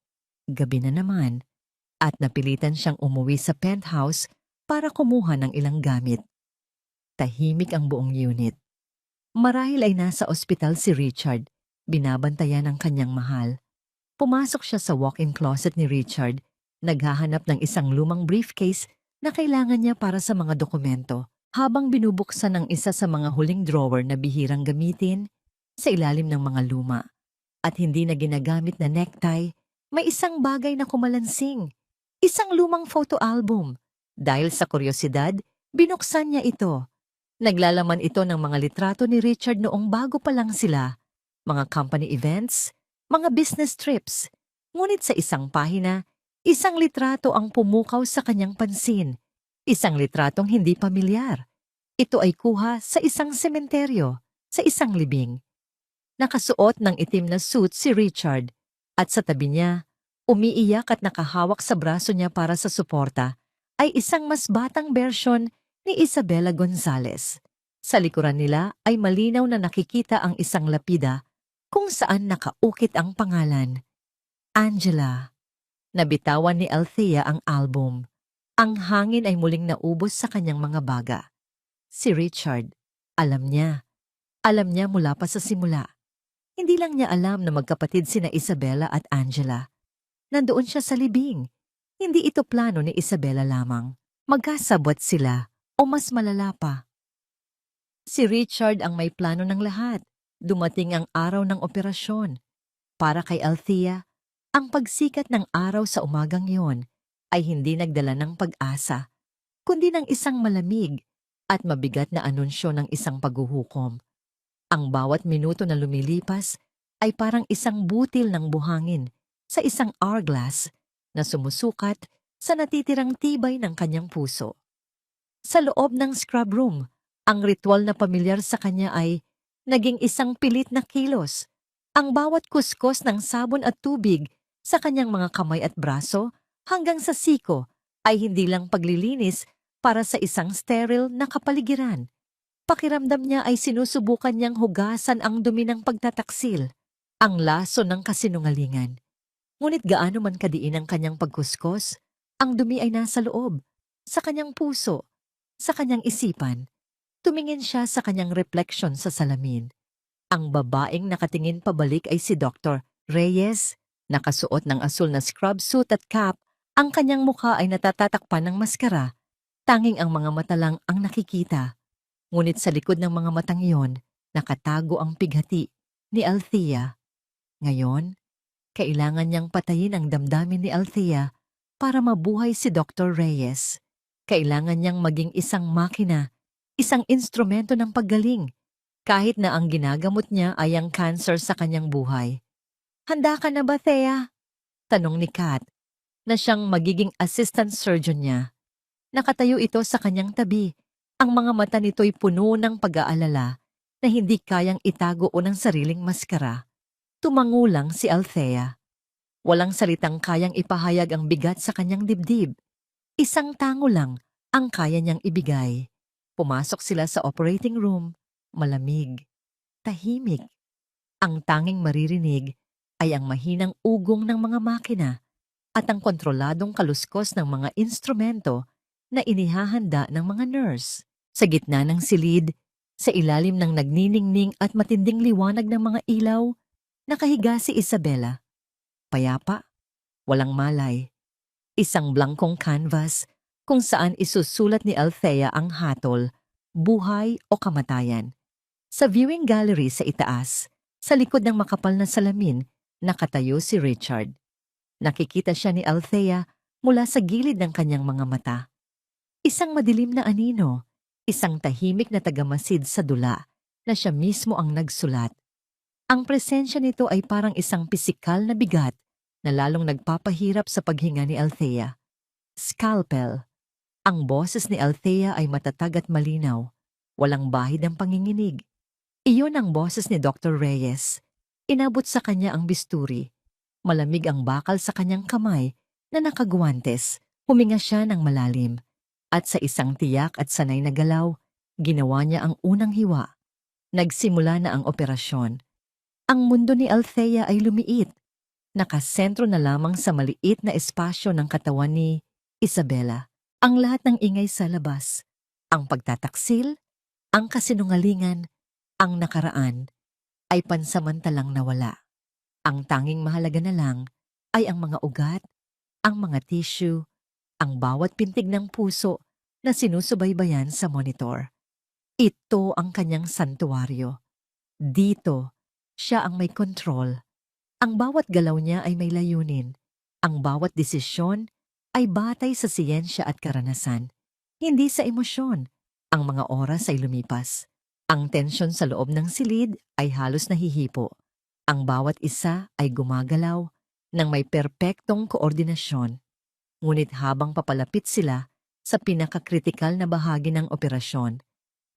Gabi na naman at napilitan siyang umuwi sa penthouse para kumuha ng ilang gamit. Tahimik ang buong unit. Marahil ay nasa ospital si Richard, binabantayan ng kanyang mahal. Pumasok siya sa walk-in closet ni Richard, naghahanap ng isang lumang briefcase na kailangan niya para sa mga dokumento. Habang binubuksan ang isa sa mga huling drawer na bihirang gamitin sa ilalim ng mga luma at hindi na ginagamit na necktie, may isang bagay na kumalansing. Isang lumang photo album. Dahil sa kuryosidad, binuksan niya ito. Naglalaman ito ng mga litrato ni Richard noong bago pa lang sila. Mga company events, mga business trips. Ngunit sa isang pahina, isang litrato ang pumukaw sa kanyang pansin. Isang litratong hindi pamilyar. Ito ay kuha sa isang sementeryo, sa isang libing. Nakasuot ng itim na suit si Richard at sa tabi niya, umiiyak at nakahawak sa braso niya para sa suporta, ay isang mas batang bersyon ni Isabella Gonzalez. Sa likuran nila ay malinaw na nakikita ang isang lapida kung saan nakaukit ang pangalan, Angela. Nabitawan ni Althea ang album. Ang hangin ay muling naubos sa kanyang mga baga. Si Richard, alam niya. Alam niya mula pa sa simula. Hindi lang niya alam na magkapatid sina Isabella at Angela. Nandoon siya sa libing. Hindi ito plano ni Isabella lamang. Magkasabwat sila o mas malala pa. Si Richard ang may plano ng lahat. Dumating ang araw ng operasyon. Para kay Althea, ang pagsikat ng araw sa umagang yon ay hindi nagdala ng pag-asa, kundi ng isang malamig at mabigat na anunsyo ng isang paghuhukom. Ang bawat minuto na lumilipas ay parang isang butil ng buhangin sa isang hourglass na sumusukat sa natitirang tibay ng kanyang puso. Sa loob ng scrub room, ang ritual na pamilyar sa kanya ay naging isang pilit na kilos. Ang bawat kuskos ng sabon at tubig sa kanyang mga kamay at braso hanggang sa siko ay hindi lang paglilinis para sa isang sterile na kapaligiran. Pakiramdam niya ay sinusubukan niyang hugasan ang dumi ng pagtataksil, ang laso ng kasinungalingan. Ngunit gaano man kadiin ang kanyang pagkuskos, ang dumi ay nasa loob, sa kanyang puso, sa kanyang isipan. Tumingin siya sa kanyang refleksyon sa salamin. Ang babaeng nakatingin pabalik ay si Dr. Reyes, nakasuot ng asul na scrub suit at cap. Ang kanyang mukha ay natatatakpan ng maskara. Tanging ang mga mata lang ang nakikita. Ngunit sa likod ng mga matang iyon, nakatago ang pighati ni Althea. Ngayon, kailangan niyang patayin ang damdamin ni Althea para mabuhay si Dr. Reyes. Kailangan niyang maging isang makina, isang instrumento ng paggaling, kahit na ang ginagamot niya ay ang cancer sa kanyang buhay. "Handa ka na ba, Thea?" tanong ni Kat, na siyang magiging assistant surgeon niya. Nakatayo ito sa kanyang tabi. Ang mga mata nito'y puno ng pag-aalala na hindi kayang itago o ng sariling maskara. Tumango lang si Althea. Walang salitang kayang ipahayag ang bigat sa kanyang dibdib. Isang tango lang ang kaya niyang ibigay. Pumasok sila sa operating room. Malamig. Tahimik. Ang tanging maririnig ay ang mahinang ugong ng mga makina at ang kontroladong kaluskos ng mga instrumento na inihahanda ng mga nurse. Sa gitna ng silid, sa ilalim ng nagniningning at matinding liwanag ng mga ilaw, nakahiga si Isabella. Payapa, walang malay. Isang blankong canvas kung saan isusulat ni Althea ang hatol, buhay o kamatayan. Sa viewing gallery sa itaas, sa likod ng makapal na salamin, nakatayo si Richard. Nakikita siya ni Althea mula sa gilid ng kanyang mga mata. Isang madilim na anino, isang tahimik na tagamasid sa dula na siya mismo ang nagsulat. Ang presensya nito ay parang isang pisikal na bigat na lalong nagpapahirap sa paghinga ni Althea. Scalpel. Ang boses ni Althea ay matatag at malinaw. Walang bahid ang panginginig. Iyon ang boses ni Dr. Reyes. Inabot sa kanya ang bisturi. Malamig ang bakal sa kanyang kamay na nakagwantes. Huminga siya ng malalim. At sa isang tiyak at sanay na galaw, ginawa niya ang unang hiwa. Nagsimula na ang operasyon. Ang mundo ni Althea ay lumiit. Nakasentro na lamang sa maliit na espasyo ng katawan ni Isabella. Ang lahat ng ingay sa labas, ang pagtataksil, ang kasinungalingan, ang nakaraan, ay pansamantalang nawala. Ang tanging mahalaga na lang ay ang mga ugat, ang mga tissue, ang bawat pintig ng puso na sinusubaybayan sa monitor. Ito ang kanyang santuwaryo. Dito, siya ang may kontrol. Ang bawat galaw niya ay may layunin. Ang bawat desisyon ay batay sa siyensya at karanasan. Hindi sa emosyon. Ang mga oras ay lumipas. Ang tensyon sa loob ng silid ay halos nahihipo. Ang bawat isa ay gumagalaw ng may perpektong koordinasyon. Ngunit habang papalapit sila sa pinakakritikal na bahagi ng operasyon,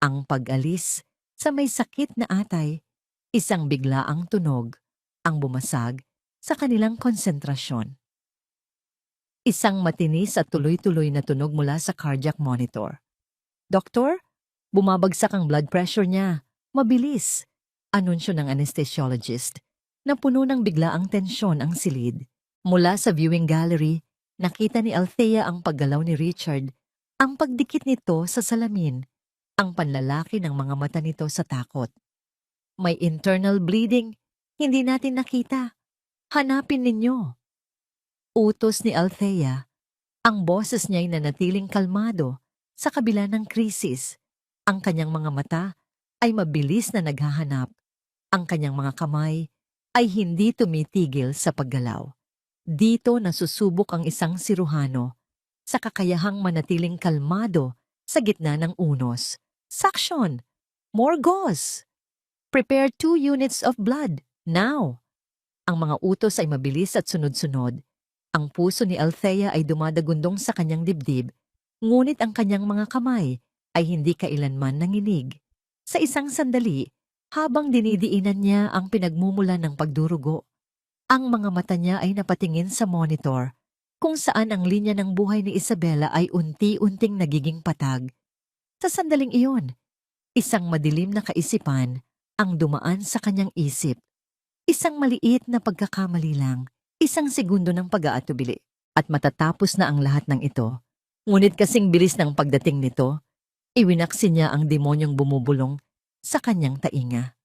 ang pag-alis sa may sakit na atay, isang biglaang tunog ang bumasag sa kanilang konsentrasyon. Isang matinis at tuloy-tuloy na tunog mula sa cardiac monitor. "Doktor, bumabagsak ang blood pressure niya. Mabilis," anunsyo ng anesthesiologist na puno ng biglaang tensyon ang silid. Mula sa viewing gallery, nakita ni Althea ang paggalaw ni Richard, ang pagdikit nito sa salamin, ang panlalaki ng mga mata nito sa takot. May internal bleeding, hindi natin nakita. Hanapin ninyo. Utos ni Althea. Ang boses niya'y nanatiling kalmado sa kabila ng krisis. Ang kanyang mga mata ay mabilis na naghahanap. Ang kanyang mga kamay ay hindi tumitigil sa paggalaw. Dito nasusubok ang isang siruhano sa kakayahang manatiling kalmado sa gitna ng unos. Suction! More gauze! Prepare 2 units of blood, now! Ang mga utos ay mabilis at sunod-sunod. Ang puso ni Althea ay dumadagundong sa kanyang dibdib, ngunit ang kanyang mga kamay ay hindi kailanman nanginig. Sa isang sandali, habang dinidiinan niya ang pinagmumula ng pagdurugo, ang mga mata niya ay napatingin sa monitor, kung saan ang linya ng buhay ni Isabela ay unti-unting nagiging patag. Sa sandaling iyon, isang madilim na kaisipan ang dumaan sa kanyang isip. Isang maliit na pagkakamali lang, isang segundo ng pag-aatubili, at matatapos na ang lahat ng ito. Ngunit kasing bilis ng pagdating nito, iwinaksi niya ang demonyong bumubulong sa kanyang tainga.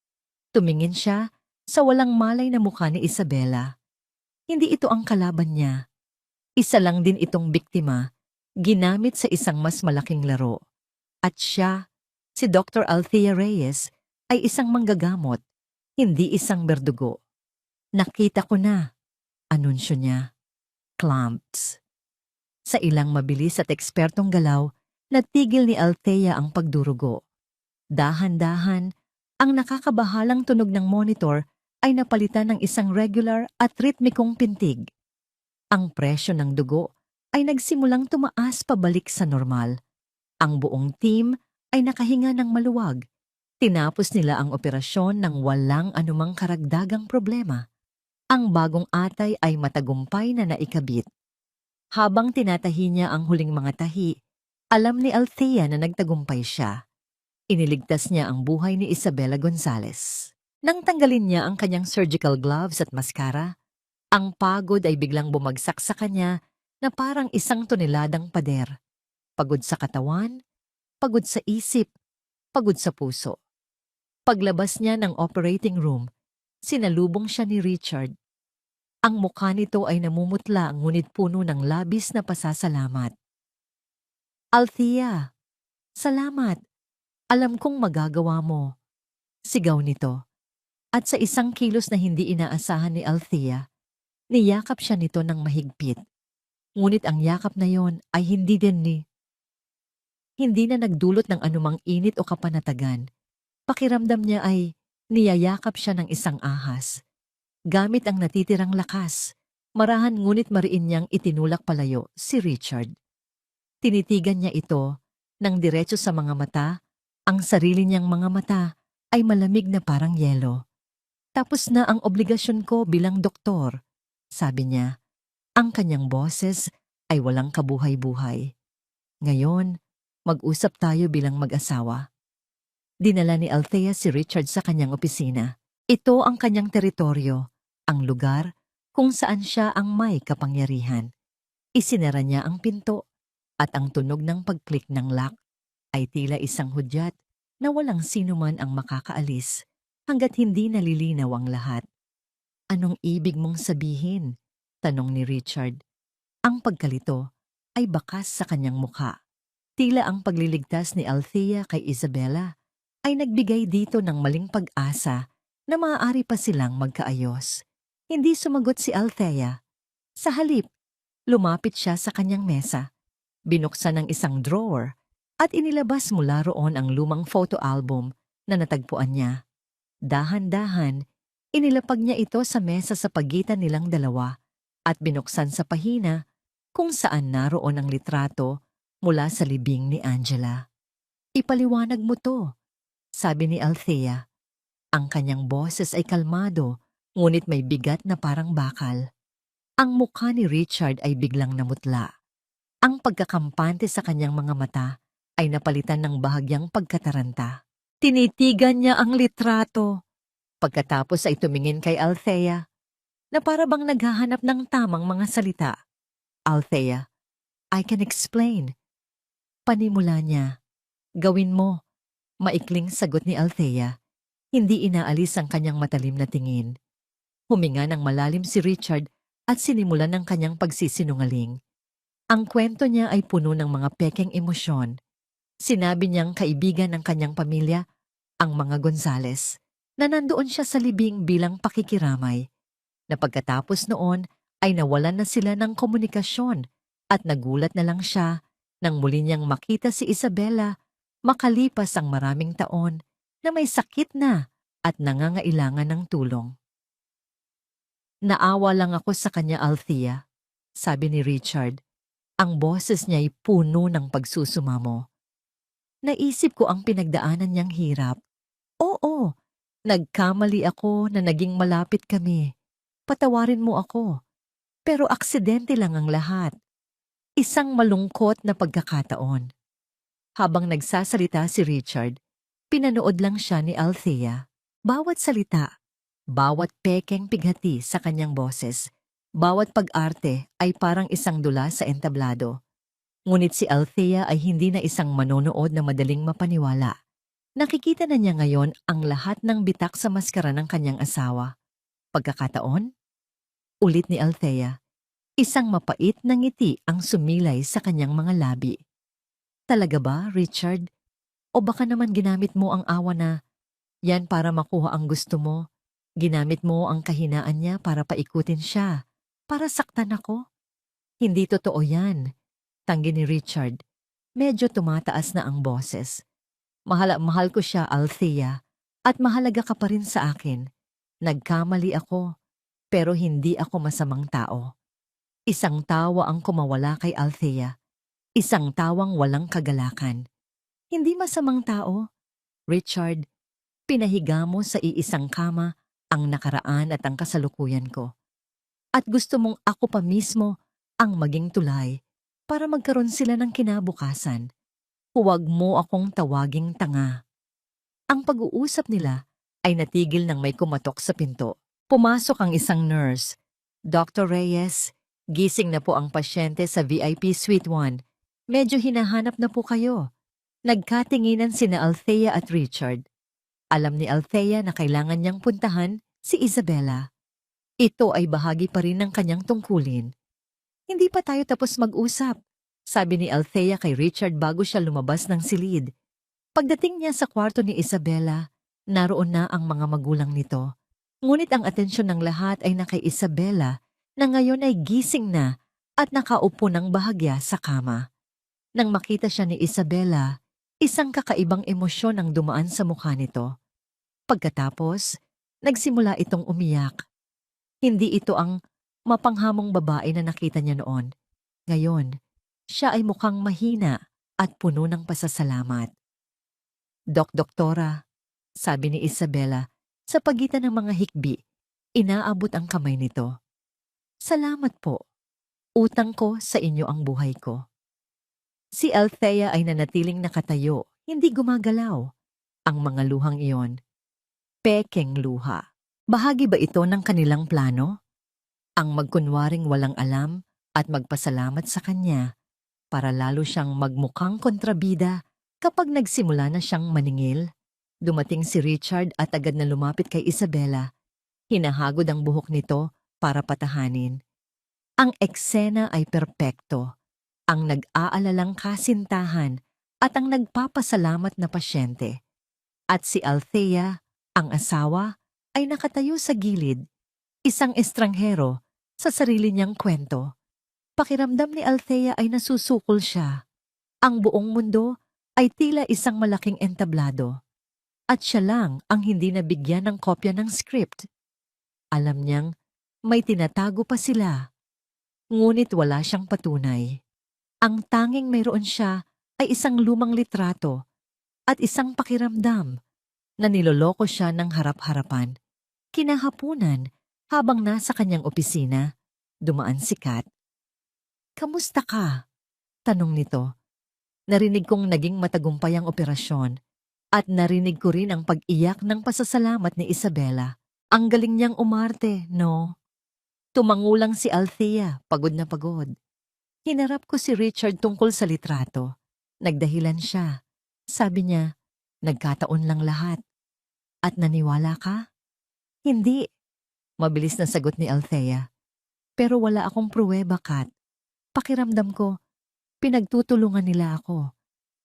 Tumingin siya sa walang malay na mukha ni Isabela. Hindi ito ang kalaban niya. Isa lang din itong biktima, ginamit sa isang mas malaking laro. At siya, si Dr. Althea Reyes, ay isang manggagamot, hindi isang berdugo. Nakita ko na, anunsyo niya. Clamps. Sa ilang mabilis at ekspertong galaw, natigil ni Althea ang pagdurugo. Dahan-dahan, ang nakakabahalang tunog ng monitor ay napalitan ng isang regular at ritmikong pintig. Ang presyo ng dugo ay nagsimulang tumaas pabalik sa normal. Ang buong team ay nakahinga ng maluwag. Tinapos nila ang operasyon ng walang anumang karagdagang problema. Ang bagong atay ay matagumpay na naikabit. Habang tinatahi niya ang huling mga tahi, alam ni Althea na nagtagumpay siya. Iniligtas niya ang buhay ni Isabela Gonzales. Nang tanggalin niya ang kanyang surgical gloves at maskara, ang pagod ay biglang bumagsak sa kanya na parang isang toneladang pader. Pagod sa katawan, pagod sa isip, pagod sa puso. Paglabas niya ng operating room, sinalubong siya ni Richard. Ang mukha nito ay namumutla ngunit puno ng labis na pasasalamat. Althea, salamat. Alam kong magagawa mo. Sigaw nito. At sa isang kilos na hindi inaasahan ni Althea, niyakap siya nito ng mahigpit. Ngunit ang yakap na yon ay hindi na nagdulot ng anumang init o kapanatagan. Pakiramdam niya ay niyayakap siya ng isang ahas. Gamit ang natitirang lakas, marahan ngunit mariin niyang itinulak palayo si Richard. Tinitigan niya ito nang diretso sa mga mata, ang sarili niyang mga mata ay malamig na parang yelo. Tapos na ang obligasyon ko bilang doktor, sabi niya. Ang kanyang boses ay walang kabuhay-buhay. Ngayon, mag-usap tayo bilang mag-asawa. Dinala ni Althea si Richard sa kanyang opisina. Ito ang kanyang teritoryo, ang lugar kung saan siya ang may kapangyarihan. Isinara niya ang pinto at ang tunog ng pag-click ng lock ay tila isang hudyat na walang sinuman ang makakaalis hanggat hindi nalilinaw ang lahat. Anong ibig mong sabihin? Tanong ni Richard. Ang pagkalito ay bakas sa kanyang mukha. Tila ang pagliligtas ni Althea kay Isabela ay nagbigay dito ng maling pag-asa na maaari pa silang magkaayos. Hindi sumagot si Althea. Sa halip, lumapit siya sa kanyang mesa. Binuksan ang isang drawer at inilabas mula roon ang lumang photo album na natagpuan niya. Dahan-dahan, inilapag niya ito sa mesa sa pagitan nilang dalawa at binuksan sa pahina kung saan naroon ang litrato mula sa libing ni Angela. Ipaliwanag mo to, sabi ni Althea. Ang kanyang boses ay kalmado, ngunit may bigat na parang bakal. Ang mukha ni Richard ay biglang namutla. Ang pagkakampante sa kanyang mga mata ay napalitan ng bahagyang pagkataranta. Tinitigan niya ang litrato. Pagkatapos ay tumingin kay Althea. na para bang naghahanap ng tamang mga salita. Althea, I can explain. Panimula niya. Gawin mo. Maikling sagot ni Althea. Hindi inaalis ang kanyang matalim na tingin. Huminga ng malalim si Richard at sinimulan ng kanyang pagsisinungaling. Ang kwento niya ay puno ng mga pekeng emosyon. Sinabi niyang kaibigan ng kanyang pamilya, ang mga Gonzales, na nandoon siya sa libing bilang pakikiramay, na pagkatapos noon ay nawalan na sila ng komunikasyon at nagulat na lang siya nang muli niyang makita si Isabela makalipas ang maraming taon na may sakit na at nangangailangan ng tulong. Naawa lang ako sa kanya, Althea, sabi ni Richard. Ang boses niya ay puno ng pagsusumamo. Naisip ko ang pinagdaanan niyang hirap. Oo, nagkamali ako na naging malapit kami. Patawarin mo ako. Pero aksidente lang ang lahat. Isang malungkot na pagkakataon. Habang nagsasalita si Richard, pinanood lang siya ni Althea. Bawat salita, bawat pekeng pighati sa kanyang boses, bawat pag-arte ay parang isang dula sa entablado. Ngunit si Althea ay hindi na isang manonood na madaling mapaniwala. Nakikita na niya ngayon ang lahat ng bitak sa maskara ng kanyang asawa. Pagkakataon? Ulit ni Althea. Isang mapait na ngiti ang sumilay sa kanyang mga labi. Talaga ba, Richard? O baka naman ginamit mo ang awa na yan para makuha ang gusto mo? Ginamit mo ang kahinaan niya para paikutin siya, para saktan ako? Hindi totoo yan, tanggi ni Richard. Medyo tumataas na ang boses. Mahal ko siya, Althea, at mahalaga ka pa rin sa akin. Nagkamali ako, pero hindi ako masamang tao. Isang tawa ang kumawala kay Althea. Isang tawang walang kagalakan. Hindi masamang tao. Richard, pinahiga mo sa iisang kama ang nakaraan at ang kasalukuyan ko. At gusto mong ako pa mismo ang maging tulay para magkaroon sila ng kinabukasan. Huwag mo akong tawaging tanga. Ang pag-uusap nila ay natigil nang may kumatok sa pinto. Pumasok ang isang nurse. Dr. Reyes, gising na po ang pasyente sa VIP Suite 1. Medyo hinahanap na po kayo. Nagkatinginan sina Althea at Richard. Alam ni Althea na kailangan niyang puntahan si Isabela. Ito ay bahagi pa rin ng kanyang tungkulin. Hindi pa tayo tapos mag-usap, sabi ni Althea kay Richard bago siya lumabas ng silid. Pagdating niya sa kwarto ni Isabela, naroon na ang mga magulang nito. Ngunit ang atensyon ng lahat ay na kay Isabela na ngayon ay gising na at nakaupo ng bahagya sa kama. Nang makita siya ni Isabela, isang kakaibang emosyon ang dumaan sa mukha nito. Pagkatapos, nagsimula itong umiyak. Hindi ito ang mapanghamong babae na nakita niya noon. Ngayon, siya ay mukhang mahina at puno ng pasasalamat. Doktora, sabi ni Isabela, sa pagitan ng mga hikbi, inaabot ang kamay nito. Salamat po. Utang ko sa inyo ang buhay ko. Si Althea ay nanatiling nakatayo, hindi gumagalaw. Ang mga luhang iyon, pekeng luha. Bahagi ba ito ng kanilang plano? Ang magkunwaring walang alam at magpasalamat sa kanya para lalo siyang magmukhang kontrabida kapag nagsimula na siyang maningil. Dumating si Richard at agad na lumapit kay Isabela. Hinahagod ang buhok nito para patahanin. Ang eksena ay perpekto. Ang nag-aalalang kasintahan at ang nagpapasalamat na pasyente. At si Althea, ang asawa, ay nakatayo sa gilid, isang estranghero sa sarili niyang kwento. Pakiramdam ni Althea ay nasusukol siya. Ang buong mundo ay tila isang malaking entablado. At siya lang ang hindi nabigyan ng kopya ng script. Alam niyang may tinatago pa sila. Ngunit wala siyang patunay. Ang tanging mayroon siya ay isang lumang litrato at isang pakiramdam na niloloko siya ng harap-harapan. Kinahapunan, habang nasa kanyang opisina, dumaan si Kat. "Kamusta ka?" tanong nito. Narinig kong naging matagumpay ang operasyon at narinig ko rin ang pag-iyak ng pasasalamat ni Isabela. Ang galing niyang umarte, no? Tumangulang si Althea, pagod na pagod. Hinarap ko si Richard tungkol sa litrato. Nagdahilan siya. Sabi niya, nagkataon lang lahat. At naniwala ka? Hindi. Mabilis na sagot ni Althea. Pero wala akong pruweba, Kat. Pakiramdam ko, pinagtutulungan nila ako.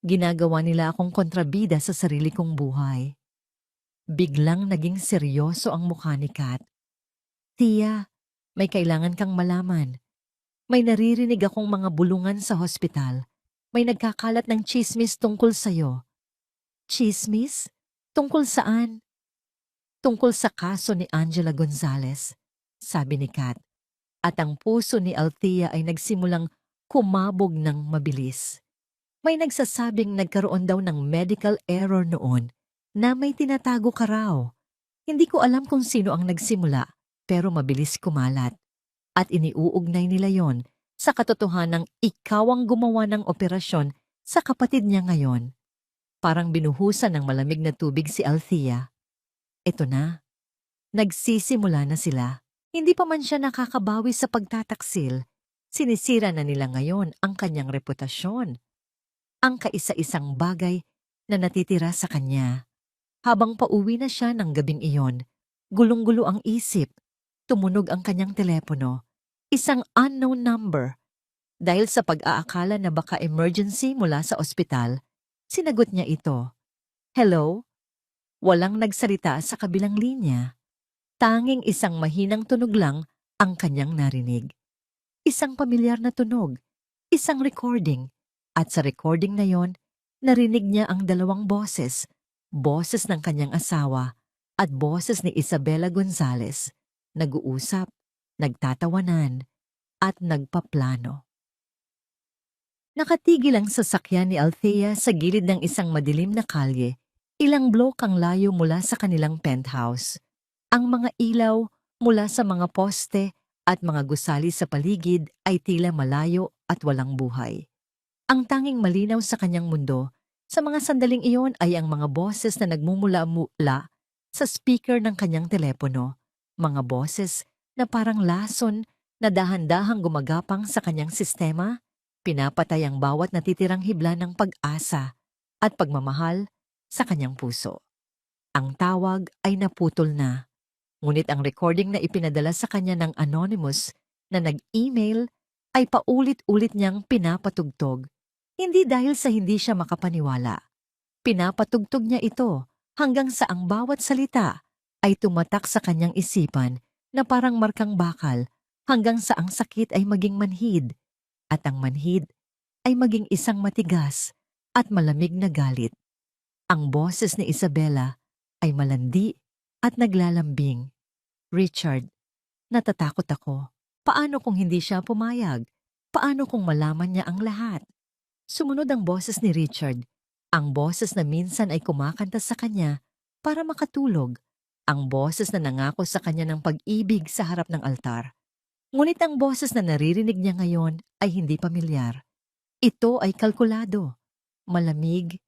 Ginagawa nila akong kontrabida sa sarili kong buhay. Biglang naging seryoso ang mukha ni Kat. Tia, may kailangan kang malaman. May naririnig akong mga bulungan sa hospital. May nagkakalat ng tsismis tungkol sa'yo. Tsismis? Tungkol saan? Tungkol sa kaso ni Angela Gonzalez, sabi ni Kat. At ang puso ni Althea ay nagsimulang kumabog ng mabilis. May nagsasabing nagkaroon daw ng medical error noon na may tinatago ka raw. Hindi ko alam kung sino ang nagsimula, pero mabilis kumalat. At iniuugnay nila yon sa katotohanang ikaw ang gumawa ng operasyon sa kapatid niya ngayon. Parang binuhusan ng malamig na tubig si Althea. Ito na. Nagsisimula na sila. Hindi pa man siya nakakabawi sa pagtataksil. Sinisira na nila ngayon ang kanyang reputasyon. Ang kaisa-isang bagay na natitira sa kanya. Habang pauwi na siya ng gabing iyon, gulong-gulo ang isip. Tumunog ang kanyang telepono. Isang unknown number. Dahil sa pag-aakala na baka emergency mula sa ospital, sinagot niya ito. Hello? Walang nagsalita sa kabilang linya. Tanging isang mahinang tunog lang ang kanyang narinig. Isang pamilyar na tunog, isang recording. At sa recording na yon, narinig niya ang dalawang boses. Boses ng kanyang asawa at boses ni Isabela Gonzalez. Nag-uusap, nagtatawanan, at nagpaplano. Nakatigil ang sasakyan ni Althea sa gilid ng isang madilim na kalye, ilang blok ang layo mula sa kanilang penthouse. Ang mga ilaw mula sa mga poste at mga gusali sa paligid ay tila malayo at walang buhay. Ang tanging malinaw sa kanyang mundo, sa mga sandaling iyon ay ang mga boses na nagmumula-mula sa speaker ng kanyang telepono, mga boses na parang lason na dahan-dahang gumagapang sa kanyang sistema, pinapatay ang bawat natitirang hibla ng pag-asa at pagmamahal sa kanyang puso. Ang tawag ay naputol na, ngunit ang recording na ipinadala sa kanya ng anonymous na nag-email ay paulit-ulit niyang pinapatugtog, hindi dahil sa hindi siya makapaniwala. Pinapatugtog niya ito hanggang sa ang bawat salita ay tumatak sa kanyang isipan na parang markang bakal hanggang sa ang sakit ay maging manhid at ang manhid ay maging isang matigas at malamig na galit. Ang boses ni Isabela ay malandi at naglalambing. Richard, natatakot ako. Paano kung hindi siya pumayag? Paano kung malaman niya ang lahat? Sumunod ang boses ni Richard, ang boses na minsan ay kumakanta sa kanya para makatulog, ang boses na nangako sa kanya ng pag-ibig sa harap ng altar. Ngunit ang boses na naririnig niya ngayon ay hindi pamilyar. Ito ay kalkulado, malamig,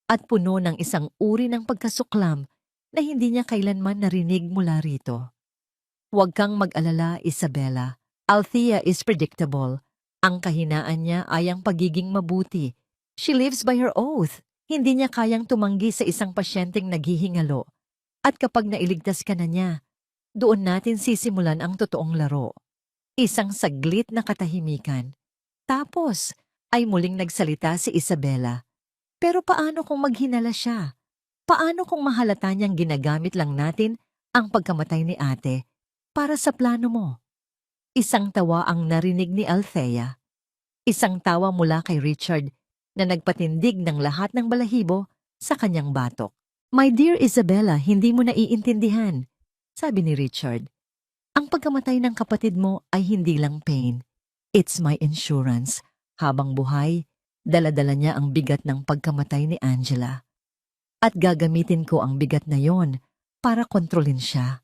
at puno ng isang uri ng pagkasuklam na hindi niya kailanman narinig mula rito. Huwag kang mag-alala, Isabela. Althea is predictable. Ang kahinaan niya ay ang pagiging mabuti. She lives by her oath. Hindi niya kayang tumanggi sa isang pasyenteng naghihingalo. At kapag nailigtas ka na niya, doon natin sisimulan ang totoong laro. Isang saglit na katahimikan. Tapos ay muling nagsalita si Isabela. Pero paano kung maghinala siya? Paano kung mahalata niyang ginagamit lang natin ang pagkamatay ni ate para sa plano mo? Isang tawa ang narinig ni Althea. Isang tawa mula kay Richard na nagpatindig ng lahat ng balahibo sa kanyang batok. My dear Isabela, hindi mo naiintindihan, sabi ni Richard. Ang pagkamatay ng kapatid mo ay hindi lang pain. It's my insurance. Habang buhay, dala-dala niya ang bigat ng pagkamatay ni Angela. At gagamitin ko ang bigat na yon para kontrolin siya.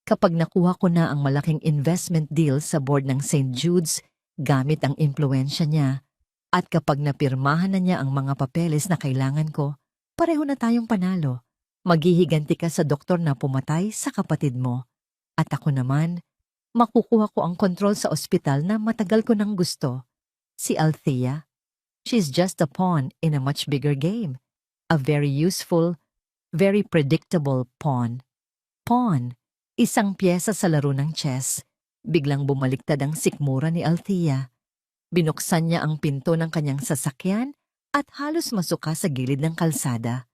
Kapag nakuha ko na ang malaking investment deal sa board ng St. Jude's gamit ang impluensya niya, at kapag napirmahan na niya ang mga papeles na kailangan ko, pareho na tayong panalo. Maghihiganti ka sa doktor na pumatay sa kapatid mo. At ako naman, Makukuha ko ang kontrol sa ospital na matagal ko nang gusto. Si Althea, she's just a pawn in a much bigger game. A very useful, very predictable pawn. Pawn, isang piyesa sa laro ng chess. Biglang bumaliktad ang sikmura ni Althea. Binuksan niya ang pinto ng kanyang sasakyan at halos masuka sa gilid ng kalsada.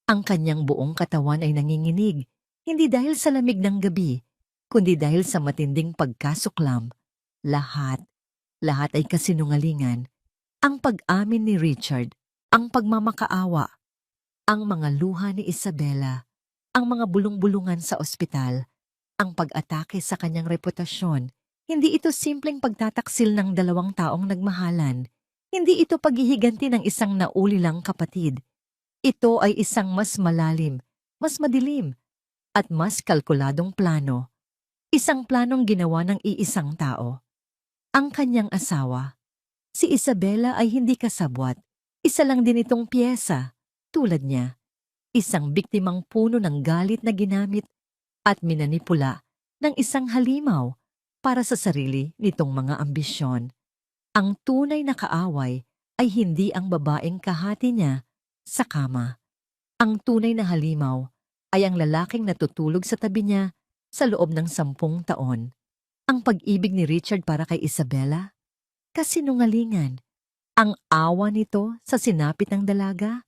Ang kanyang buong katawan ay nanginginig, hindi dahil sa lamig ng gabi, kundi dahil sa matinding pagkasuklam. Lahat ay kasinungalingan. Ang pag-amin ni Richard, ang pagmamakaawa, ang mga luha ni Isabela, ang mga bulong-bulungan sa ospital, ang pag-atake sa kanyang reputasyon. Hindi ito simpleng pagtataksil ng dalawang taong nagmahalan. Hindi ito paghihiganti ng isang naulilang kapatid. Ito ay isang mas malalim, mas madilim, at mas kalkuladong plano. Isang planong ginawa ng iisang tao. Ang kanyang asawa. Si Isabela ay hindi kasabwat. Isa lang din itong piyesa, tulad niya. Isang biktimang puno ng galit na ginamit at minanipula ng isang halimaw para sa sarili nitong mga ambisyon. Ang tunay na kaaway ay hindi ang babaeng kahati niya sa kama. Ang tunay na halimaw ay ang lalaking natutulog sa tabi niya sa loob ng 10 taon. Ang pag-ibig ni Richard para kay Isabela? Kasinungalingan. Ang awa nito sa sinapit ng dalaga?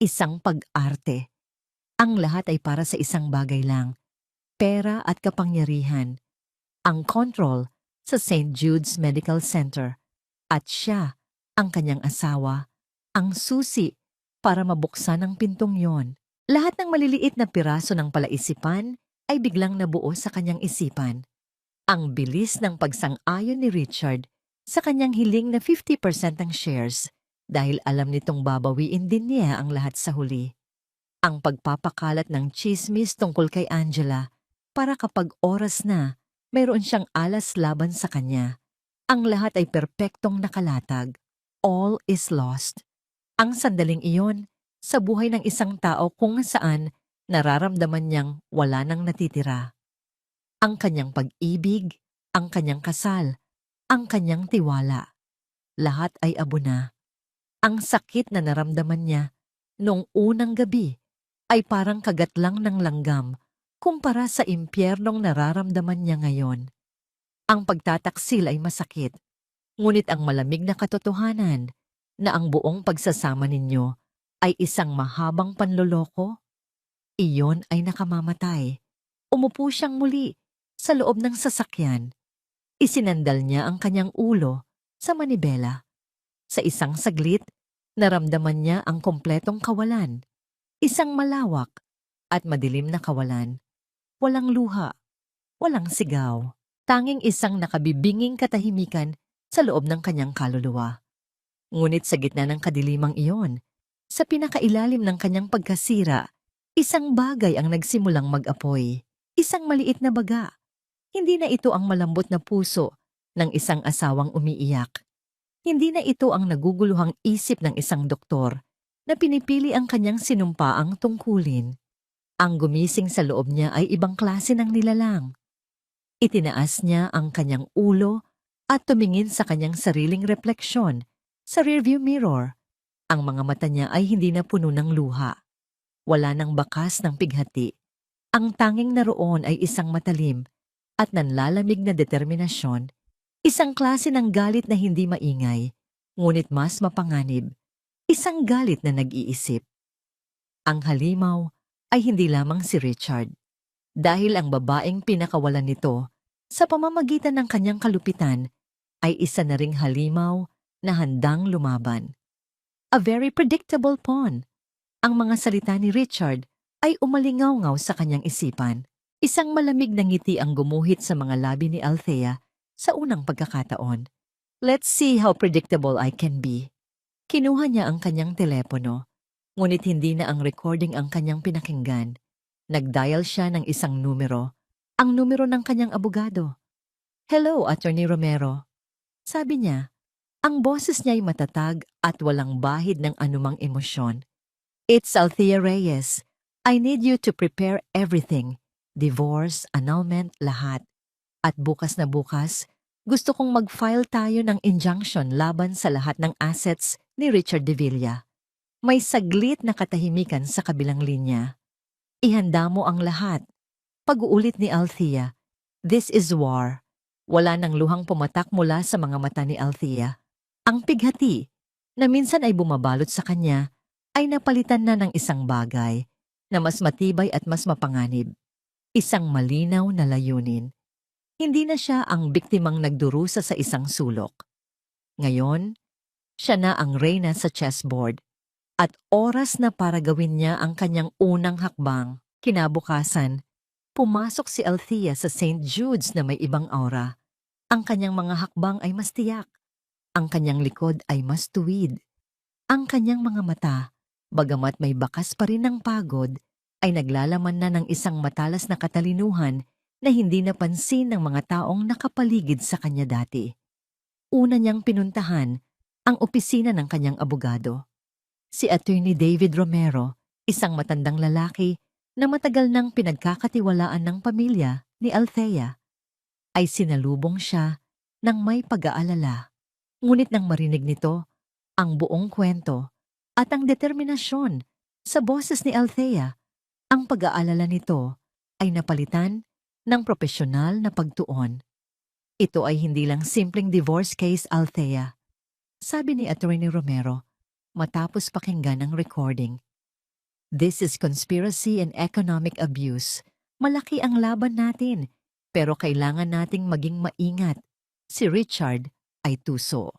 Isang pag-arte. Ang lahat ay para sa isang bagay lang, pera at kapangyarihan. Ang control sa St. Jude's Medical Center. At siya, ang kanyang asawa, ang susi para mabuksan ang pintong yon. Lahat ng maliliit na piraso ng palaisipan ay biglang nabuo sa kanyang isipan. Ang bilis ng pagsang-ayon ni Richard sa kanyang hiling na 50% ng shares dahil alam nitong babawiin din niya ang lahat sa huli. Ang pagpapakalat ng chismis tungkol kay Angela para kapag oras na, mayroon siyang alas laban sa kanya. Ang lahat ay perpektong nakalatag. All is lost. Ang sandaling iyon sa buhay ng isang tao kung saan nararamdaman niyang wala nang natitira. Ang kanyang pag-ibig, ang kanyang kasal, ang kanyang tiwala. Lahat ay abo na. Ang sakit na naramdaman niya noong unang gabi ay parang kagat lang ng langgam kumpara sa impyernong nararamdaman niya ngayon. Ang pagtataksil ay masakit, ngunit ang malamig na katotohanan na ang buong pagsasama ninyo ay isang mahabang panloloko, iyon ay nakamamatay. Umupo siyang muli sa loob ng sasakyan. Isinandal niya ang kanyang ulo sa manibela. Sa isang saglit, naramdaman niya ang kompletong kawalan. Isang malawak at madilim na kawalan. Walang luha, walang sigaw. Tanging isang nakabibinging katahimikan sa loob ng kanyang kaluluwa. Ngunit sa gitna ng kadilimang iyon, sa pinakailalim ng kanyang pagkasira, isang bagay ang nagsimulang mag-apoy. Isang maliit na baga. Hindi na ito ang malambot na puso ng isang asawang umiiyak. Hindi na ito ang naguguluhang isip ng isang doktor na pinipili ang kanyang sinumpaang tungkulin. Ang gumising sa loob niya ay ibang klase ng nilalang. Itinaas niya ang kanyang ulo at tumingin sa kanyang sariling refleksyon sa rearview mirror. Ang mga mata niya ay hindi na puno ng luha. Wala nang bakas ng pighati. Ang tanging naroon ay isang matalim at nanlalamig na determinasyon. Isang klase ng galit na hindi maingay, ngunit mas mapanganib. Isang galit na nag-iisip. Ang halimaw ay hindi lamang si Richard. Dahil ang babaeng pinakawalan nito sa pamamagitan ng kanyang kalupitan ay isa na ring halimaw na handang lumaban. A very predictable pawn. Ang mga salita ni Richard ay umalingaw-ngaw sa kanyang isipan. Isang malamig na ngiti ang gumuhit sa mga labi ni Althea sa unang pagkakataon. Let's see how predictable I can be. Kinuha niya ang kanyang telepono, ngunit hindi na ang recording ang kanyang pinakinggan. Nag-dial siya ng isang numero, ang numero ng kanyang abogado. Hello, Attorney Romero. Sabi niya, ang boses niya ay matatag at walang bahid ng anumang emosyon. It's Althea Reyes. I need you to prepare everything. Divorce, annulment, lahat. At bukas na bukas, gusto kong mag-file tayo ng injunction laban sa lahat ng assets ni Richard de Villa. May saglit na katahimikan sa kabilang linya. Ihanda mo ang lahat. Pag-uulit ni Althea, "This is war." Wala nang luhang pumatak mula sa mga mata ni Althea. Ang pighati, na minsan ay bumabalot sa kanya, ay napalitan na ng isang bagay na mas matibay at mas mapanganib. Isang malinaw na layunin. Hindi na siya ang biktimang nagdurusa sa isang sulok. Ngayon, siya na ang reyna sa chessboard at oras na para gawin niya ang kanyang unang hakbang. Kinabukasan, pumasok si Althea sa St. Jude's na may ibang aura. Ang kanyang mga hakbang ay mas tiyak. Ang kanyang likod ay mas tuwid. Ang kanyang mga mata, bagamat may bakas pa rin ng pagod, ay naglalaman na ng isang matalas na katalinuhan na hindi napansin ng mga taong nakapaligid sa kanya dati. Una niyang pinuntahan ang opisina ng kanyang abogado. Si Attorney David Romero, isang matandang lalaki na matagal nang pinagkakatiwalaan ng pamilya ni Althea, ay sinalubong siya ng may pag-aalala. Ngunit nang marinig nito ang buong kwento at ang determinasyon sa boses ni Althea, ang pag-aalala nito ay napalitan ng propesyonal na pagtuon. "Ito ay hindi lang simpleng divorce case, Althea," sabi ni Attorney Romero matapos pakinggan ang recording. "This is conspiracy and economic abuse. Malaki ang laban natin, pero kailangan nating maging maingat. Si Richard ay tuso."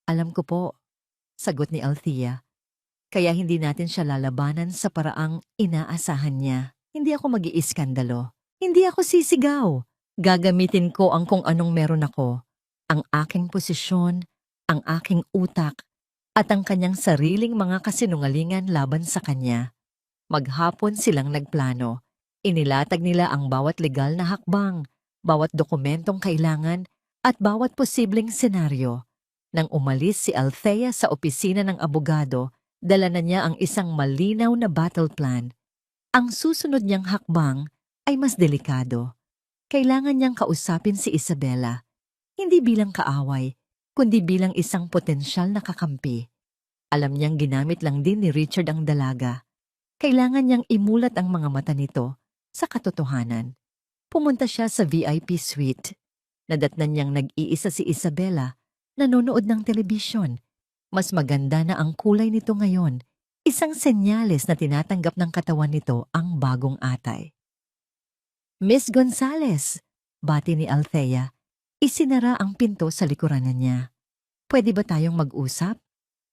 "Alam ko po," sagot ni Althea. "Kaya hindi natin siya lalabanan sa paraang inaasahan niya. Hindi ako mag-iiskandalo. Hindi ako sisigaw. Gagamitin ko ang kung anong meron ako. Ang aking posisyon, ang aking utak, at ang kanyang sariling mga kasinungalingan laban sa kanya." Maghapon silang nagplano. Inilatag nila ang bawat legal na hakbang, bawat dokumentong kailangan, at bawat posibleng senaryo. Nang umalis si Althea sa opisina ng abogado, dala na niya ang isang malinaw na battle plan. Ang susunod niyang hakbang ay mas delikado. Kailangan niyang kausapin si Isabela, hindi bilang kaaway, kundi bilang isang potensyal na kakampi. Alam niyang ginamit lang din ni Richard ang dalaga. Kailangan niyang imulat ang mga mata nito sa katotohanan. Pumunta siya sa VIP suite. Nadatnan niyang nag-iisa si Isabela, nanonood ng telebisyon. Mas maganda na ang kulay nito ngayon. Isang senyales na tinatanggap ng katawan nito ang bagong atay. "Miss Gonzales," bati ni Althea. Isinara ang pinto sa likuran niya. "Pwede ba tayong mag-usap?"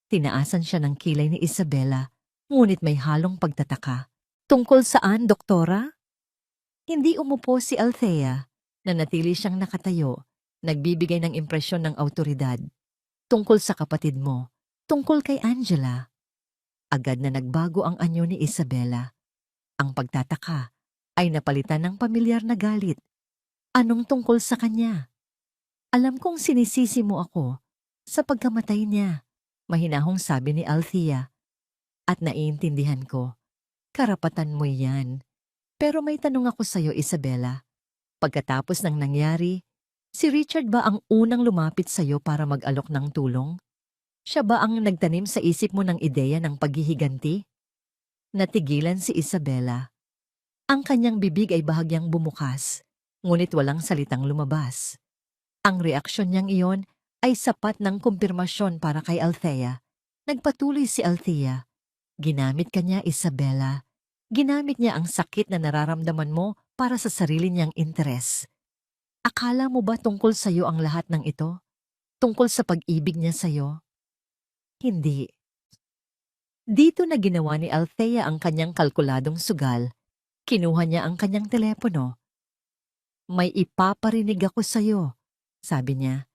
Tinaasan siya ng kilay ni Isabela, ngunit may halong pagtataka. "Tungkol saan, doktora?" Hindi umupo si Althea. Nanatili siyang nakatayo, nagbibigay ng impresyon ng awtoridad. "Tungkol sa kapatid mo. Tungkol kay Angela." Agad na nagbago ang anyo ni Isabela. Ang pagtataka ay napalitan ng pamilyar na galit. "Anong tungkol sa kanya?" "Alam kong sinisisi mo ako sa pagkamatay niya," mahinahong sabi ni Althea. "At naiintindihan ko, karapatan mo yan. Pero may tanong ako sa'yo, Isabela. Pagkatapos ng nangyari, si Richard ba ang unang lumapit sa'yo para mag-alok ng tulong? Siya ba ang nagtanim sa isip mo ng ideya ng paghihiganti?" Natigilan si Isabela. Ang kanyang bibig ay bahagyang bumukas, ngunit walang salitang lumabas. Ang reaksyon niyang iyon ay sapat ng kumpirmasyon para kay Althea. Nagpatuloy si Althea. "Ginamit ka niya, Isabela. Ginamit niya ang sakit na nararamdaman mo para sa sarili niyang interes. Akala mo ba tungkol sa'yo ang lahat ng ito? Tungkol sa pag-ibig niya sa'yo? Hindi." Dito na ginawa ni Althea ang kanyang kalkuladong sugal. Kinuha niya ang kanyang telepono. "May ipaparinig ako sa'yo," sabi niya.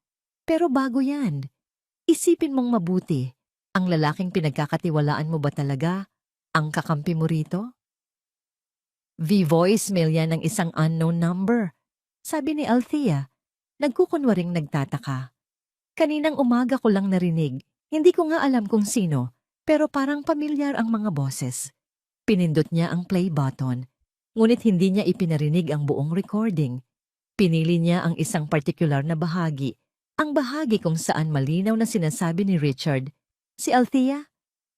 "Pero bago yan, isipin mong mabuti. Ang lalaking pinagkakatiwalaan mo ba talaga ang kakampi mo rito?" "V-voicemail yan ng isang unknown number," sabi ni Althea. Nagkukunwaring nagtataka. "Kaninang umaga ko lang narinig. Hindi ko nga alam kung sino, pero parang pamilyar ang mga boses." Pinindot niya ang play button, ngunit hindi niya ipinarinig ang buong recording. Pinili niya ang isang partikular na bahagi, ang bahagi kung saan malinaw na sinasabi ni Richard, si Althea,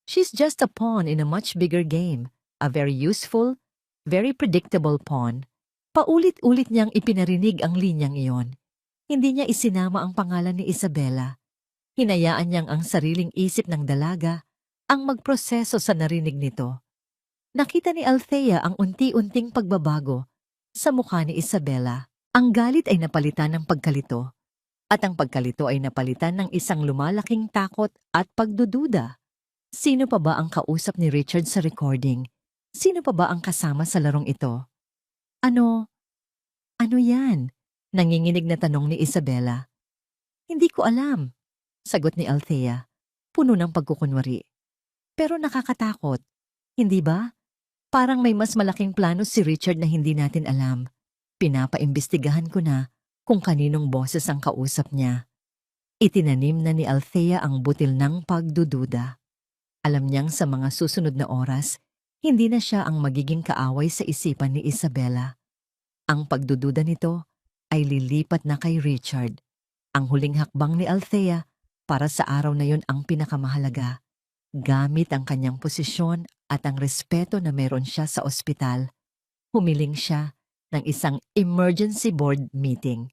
she's just a pawn in a much bigger game, a very useful, very predictable pawn. Paulit-ulit niyang ipinarinig ang linyang iyon. Hindi niya isinama ang pangalan ni Isabela. Hinayaan niyang ang sariling isip ng dalaga ang magproseso sa narinig nito. Nakita ni Althea ang unti-unting pagbabago sa mukha ni Isabela. Ang galit ay napalitan ng pagkalito, at ang pagkalito ay napalitan ng isang lumalaking takot at pagdududa. Sino pa ba ang kausap ni Richard sa recording? Sino pa ba ang kasama sa larong ito? Ano yan? Nanginginig na tanong ni Isabela. Hindi ko alam, sagot ni Althea, puno ng pagkukunwari. Pero nakakatakot, hindi ba? Parang may mas malaking plano si Richard na hindi natin alam. Pinapaimbestigahan ko na kung kaninong boses ang kausap niya. Itinanim na ni Althea ang butil ng pagdududa. Alam niyang sa mga susunod na oras, hindi na siya ang magiging kaaway sa isipan ni Isabela. Ang pagdududa nito ay lilipat na kay Richard. Ang huling hakbang ni Althea para sa araw na yon ang pinakamahalaga. Gamit ang kanyang posisyon at ang respeto na meron siya sa ospital, humiling siya ng isang emergency board meeting.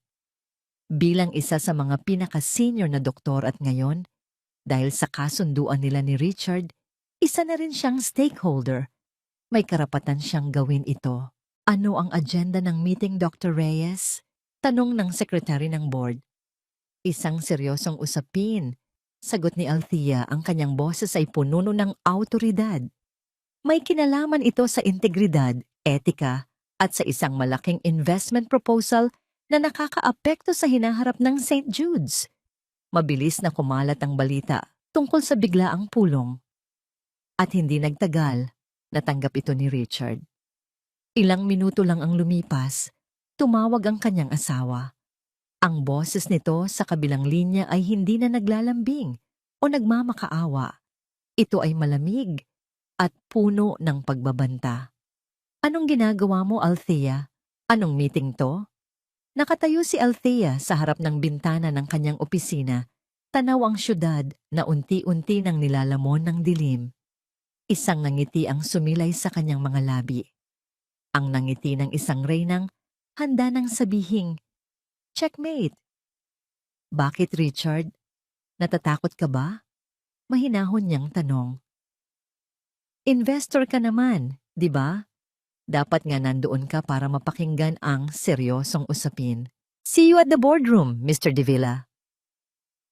Bilang isa sa mga pinaka-senior na doktor at ngayon, dahil sa kasunduan nila ni Richard, isa na rin siyang stakeholder. May karapatan siyang gawin ito. Ano ang agenda ng meeting, Dr. Reyes? Tanong ng sekretary ng board. Isang seryosong usapin, sagot ni Althea, ang kanyang boses ay pununo ng awtoridad. May kinalaman ito sa integridad, etika, at sa isang malaking investment proposal na nakakaapekto sa hinaharap ng St. Jude's. Mabilis na kumalat ang balita tungkol sa biglaang pulong. At hindi nagtagal, natanggap ito ni Richard. Ilang minuto lang ang lumipas, tumawag ang kanyang asawa. Ang boses nito sa kabilang linya ay hindi na naglalambing o nagmamakaawa. Ito ay malamig at puno ng pagbabanta. Anong ginagawa mo, Althea? Anong meeting to? Nakatayo si Althea sa harap ng bintana ng kanyang opisina. Tanaw ang syudad na unti-unti nang nilalamon ng dilim. Isang nangiti ang sumilay sa kanyang mga labi. Ang nangiti ng isang reynang handa nang sabihing, "Checkmate." Bakit, Richard? Natatakot ka ba? Mahinahon niyang tanong. Investor ka naman, di ba? Dapat nga nandoon ka para mapakinggan ang seryosong usapin. See you at the boardroom, Mr. De Villa.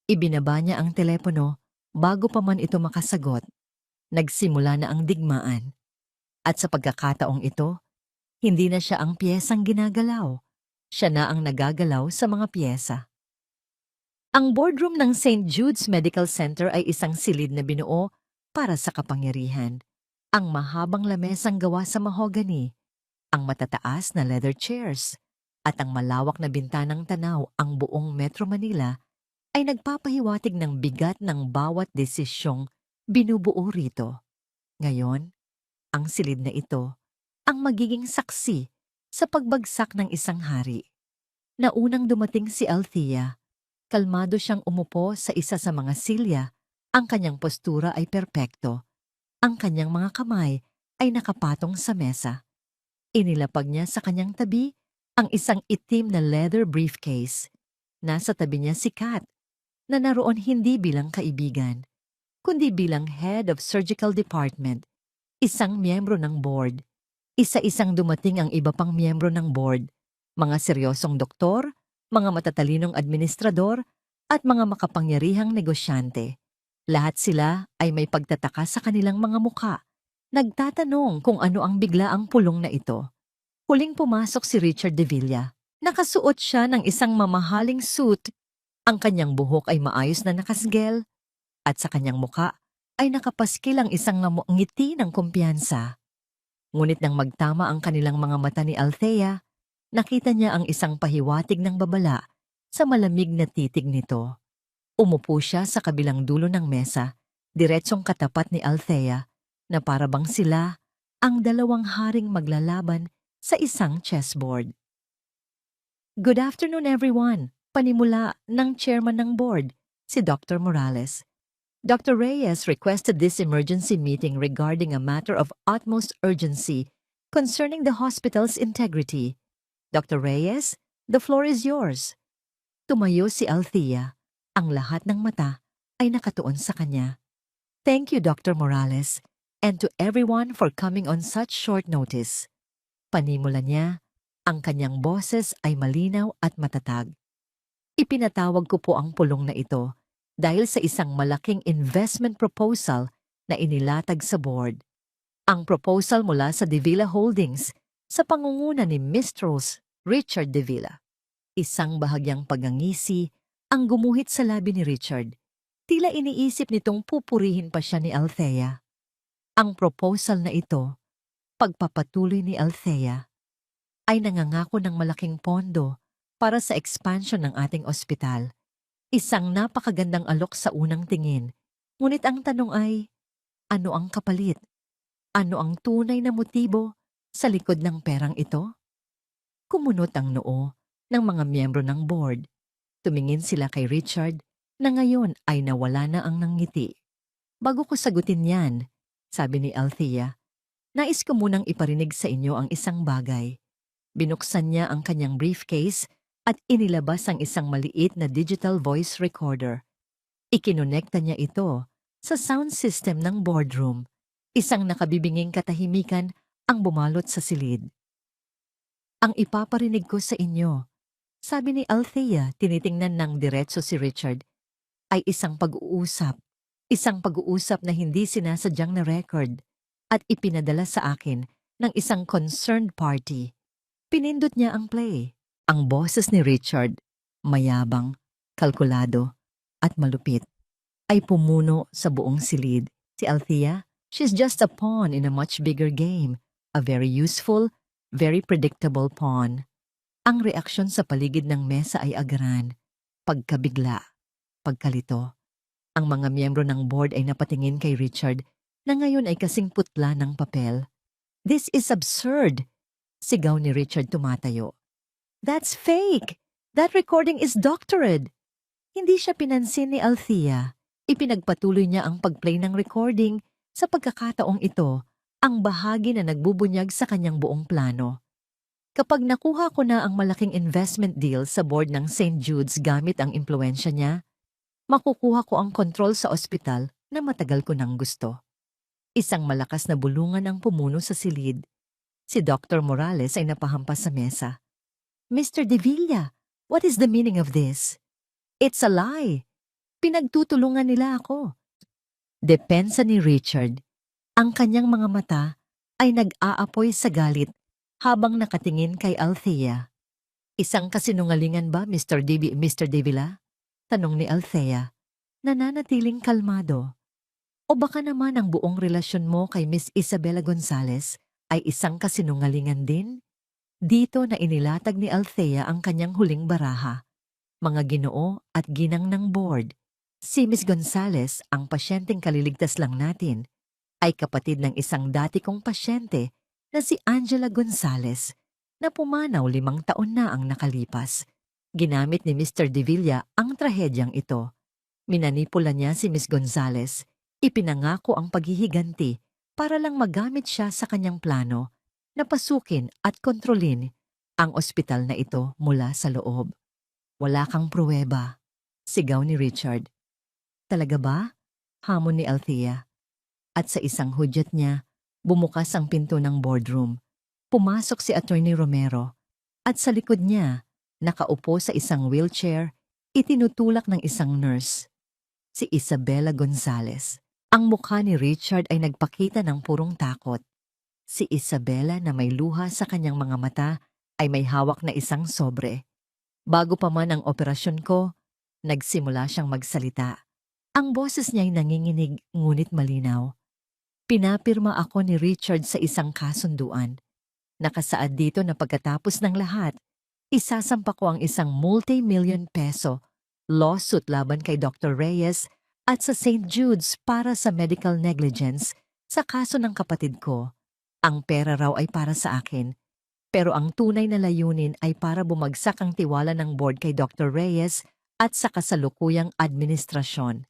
Ibinaba niya ang telepono bago pa man ito makasagot. Nagsimula na ang digmaan. At sa pagkakataong ito, hindi na siya ang piyesang ginagalaw. Siya na ang nagagalaw sa mga piyesa. Ang boardroom ng St. Jude's Medical Center ay isang silid na binuo para sa kapangyarihan. Ang mahabang lamesang gawa sa mahogany, ang matataas na leather chairs, at ang malawak na bintanang tanaw ang buong Metro Manila ay nagpapahiwatig ng bigat ng bawat desisyong binubuo rito. Ngayon, ang silid na ito ang magiging saksi sa pagbagsak ng isang hari. Naunang dumating si Althea, kalmado siyang umupo sa isa sa mga silya, ang kanyang postura ay perpekto. Ang kanyang mga kamay ay nakapatong sa mesa. Inilapag niya sa kanyang tabi ang isang itim na leather briefcase. Nasa tabi niya si Kat, na naroon hindi bilang kaibigan, kundi bilang head of surgical department, isang miyembro ng board. Isa-isang dumating ang iba pang miyembro ng board, mga seryosong doktor, mga matatalinong administrador, at mga makapangyarihang negosyante. Lahat sila ay may pagtataka sa kanilang mga muka, nagtatanong kung ano ang biglaang pulong na ito. Huling pumasok si Richard De Villa. Nakasuot siya ng isang mamahaling suit. Ang kanyang buhok ay maayos na nakasgel, at sa kanyang muka ay nakapaskil ang isang ngiti ng kumpiyansa. Ngunit nang magtama ang kanilang mga mata ni Althea, nakita niya ang isang pahiwatig ng babala sa malamig na titig nito. Umupo siya sa kabilang dulo ng mesa, diretsong katapat ni Althea, na parabang sila ang dalawang haring maglalaban sa isang chessboard. Good afternoon everyone. Panimula ng chairman ng board, si Dr. Morales. Dr. Reyes requested this emergency meeting regarding a matter of utmost urgency concerning the hospital's integrity. Dr. Reyes, the floor is yours. Tumayo si Althea. Ang lahat ng mata ay nakatuon sa kanya. Thank you, Dr. Morales, and to everyone for coming on such short notice. Panimula niya, ang kanyang boses ay malinaw at matatag. Ipinatawag ko po ang pulong na ito dahil sa isang malaking investment proposal na inilatag sa board. Ang proposal mula sa De Villa Holdings sa pangunguna ni Mr. Richard De Villa. Isang bahagyang pagangisi ang gumuhit sa labi ni Richard. Tila iniisip nitong pupurihin pa siya ni Althea. Ang proposal na ito, pagpapatuloy ni Althea, ay nangangako ng malaking pondo para sa expansion ng ating ospital. Isang napakagandang alok sa unang tingin. Ngunit ang tanong ay, ano ang kapalit? Ano ang tunay na motibo sa likod ng perang ito? Kumunot ang noo ng mga miyembro ng board. Tumingin sila kay Richard na ngayon ay nawala na ang nangiti. Bago ko sagutin yan, sabi ni Althea, nais ko munang iparinig sa inyo ang isang bagay. Binuksan niya ang kanyang briefcase at inilabas ang isang maliit na digital voice recorder. Ikinonekta niya ito sa sound system ng boardroom. Isang nakabibinging katahimikan ang bumalot sa silid. Ang ipaparinig ko sa inyo, sabi ni Althea, tinitingnan ng diretso si Richard, ay isang pag-uusap. Isang pag-uusap na hindi sinasadyang na record at ipinadala sa akin ng isang concerned party. Pinindot niya ang play. Ang boses ni Richard, mayabang, kalkulado, at malupit, ay pumuno sa buong silid. Si Althea, she's just a pawn in a much bigger game. A very useful, very predictable pawn. Ang reaksyon sa paligid ng mesa ay agaran, pagkabigla, pagkalito. Ang mga miyembro ng board ay napatingin kay Richard na ngayon ay kasing putla ng papel. This is absurd! Sigaw ni Richard tumatayo. That's fake! That recording is doctored! Hindi siya pinansin ni Althea. Ipinagpatuloy niya ang pagplay ng recording sa pagkakataong ito, ang bahagi na nagbubunyag sa kanyang buong plano. Kapag nakuha ko na ang malaking investment deal sa board ng St. Jude's gamit ang impluensya niya, makukuha ko ang kontrol sa ospital na matagal ko nang gusto. Isang malakas na bulungan ang pumuno sa silid. Si Dr. Morales ay napahampas sa mesa. Mr. De Villa, what is the meaning of this? It's a lie. Pinagtutulungan nila ako. Depensa ni Richard. Ang kanyang mga mata ay nag-aapoy sa galit habang nakatingin kay Althea. Isang kasinungalingan ba, Mr. De Villa? Tanong ni Althea, nananatiling kalmado. O baka naman ang buong relasyon mo kay Miss Isabela Gonzales ay isang kasinungalingan din? Dito na inilatag ni Althea ang kanyang huling baraha. Mga ginoo at ginang ng board. Si Miss Gonzales, ang pasyenteng kaliligtas lang natin, ay kapatid ng isang dati kong pasyente na si Angela Gonzales na pumanaw 5 taon na ang nakalipas. Ginamit ni Mr. De Villa ang trahedyang ito. Minanipula niya si Miss Gonzales. Ipinangako ang paghihiganti para lang magamit siya sa kanyang plano na pasukin at kontrolin ang ospital na ito mula sa loob. Wala kang pruweba, sigaw ni Richard. Talaga ba? Hamon ni Althea. At sa isang hudyat niya, bumukas ang pinto ng boardroom. Pumasok si Attorney Romero at sa likod niya, nakaupo sa isang wheelchair, itinutulak ng isang nurse. Si Isabela Gonzales. Ang mukha ni Richard ay nagpakita ng purong takot. Si Isabela na may luha sa kanyang mga mata ay may hawak na isang sobre. Bago pa man ang operasyon ko, nagsimula siyang magsalita. Ang boses niya ay nanginginig ngunit malinaw. Pinapirma ako ni Richard sa isang kasunduan. Nakasaad dito na pagkatapos ng lahat, isasampa ko ang isang multi-million peso lawsuit laban kay Dr. Reyes at sa St. Jude's para sa medical negligence sa kaso ng kapatid ko. Ang pera raw ay para sa akin. Pero ang tunay na layunin ay para bumagsak ang tiwala ng board kay Dr. Reyes at sa kasalukuyang administrasyon.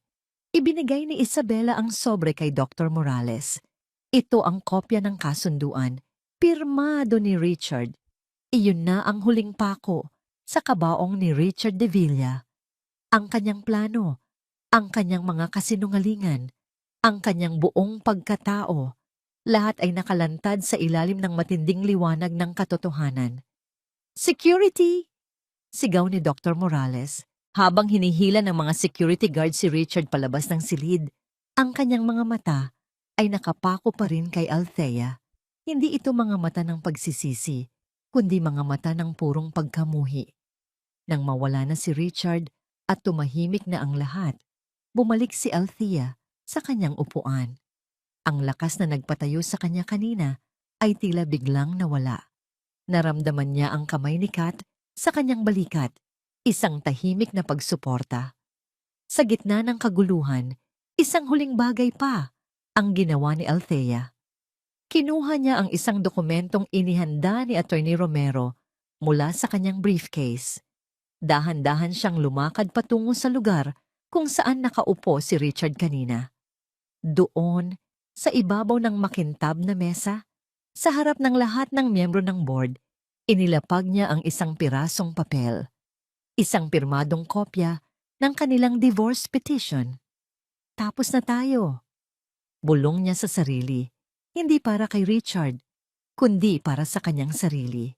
Ibinigay ni Isabela ang sobre kay Dr. Morales. Ito ang kopya ng kasunduan, pirmado ni Richard. Iyon na ang huling pako sa kabaong ni Richard de Villa. Ang kanyang plano, ang kanyang mga kasinungalingan, ang kanyang buong pagkatao, lahat ay nakalantad sa ilalim ng matinding liwanag ng katotohanan. Security! Sigaw ni Dr. Morales habang hinihila ng mga security guard si Richard palabas ng silid. Ang kanyang mga mata ay nakapako pa rin kay Althea. Hindi ito mga mata ng pagsisisi, kundi mga mata ng purong pagkamuhi. Nang mawala na si Richard at tumahimik na ang lahat, bumalik si Althea sa kanyang upuan. Ang lakas na nagpatayo sa kanya kanina ay tila biglang nawala. Naramdaman niya ang kamay ni Kat sa kanyang balikat, isang tahimik na pagsuporta. Sa gitna ng kaguluhan, isang huling bagay pa ang ginawa ni Althea. Kinuha niya ang isang dokumentong inihanda ni Attorney Romero mula sa kanyang briefcase. Dahan-dahan siyang lumakad patungo sa lugar kung saan nakaupo si Richard kanina. Doon, sa ibabaw ng makintab na mesa, sa harap ng lahat ng miyembro ng board, inilapag niya ang isang pirasong papel. Isang pirmadong kopya ng kanilang divorce petition. Tapos na tayo. Bulong niya sa sarili, hindi para kay Richard, kundi para sa kanyang sarili.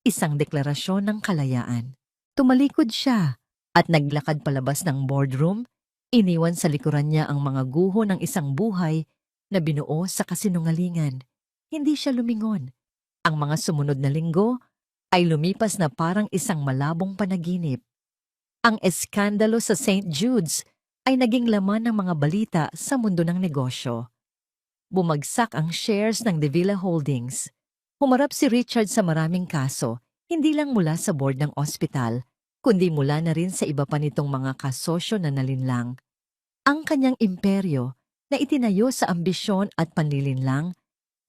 Isang deklarasyon ng kalayaan. Tumalikod siya at naglakad palabas ng boardroom, iniwan sa likuran niya ang mga guho ng isang buhay na binuo sa kasinungalingan. Hindi siya lumingon. Ang mga sumunod na linggo ay lumipas na parang isang malabong panaginip. Ang eskandalo sa St. Jude's ay naging laman ng mga balita sa mundo ng negosyo. Bumagsak ang shares ng De Villa Holdings. Humarap si Richard sa maraming kaso, hindi lang mula sa board ng ospital, kundi mula na rin sa iba pa nitong mga kasosyo na nalinlang. Ang kanyang imperyo na itinayo sa ambisyon at panlilinlang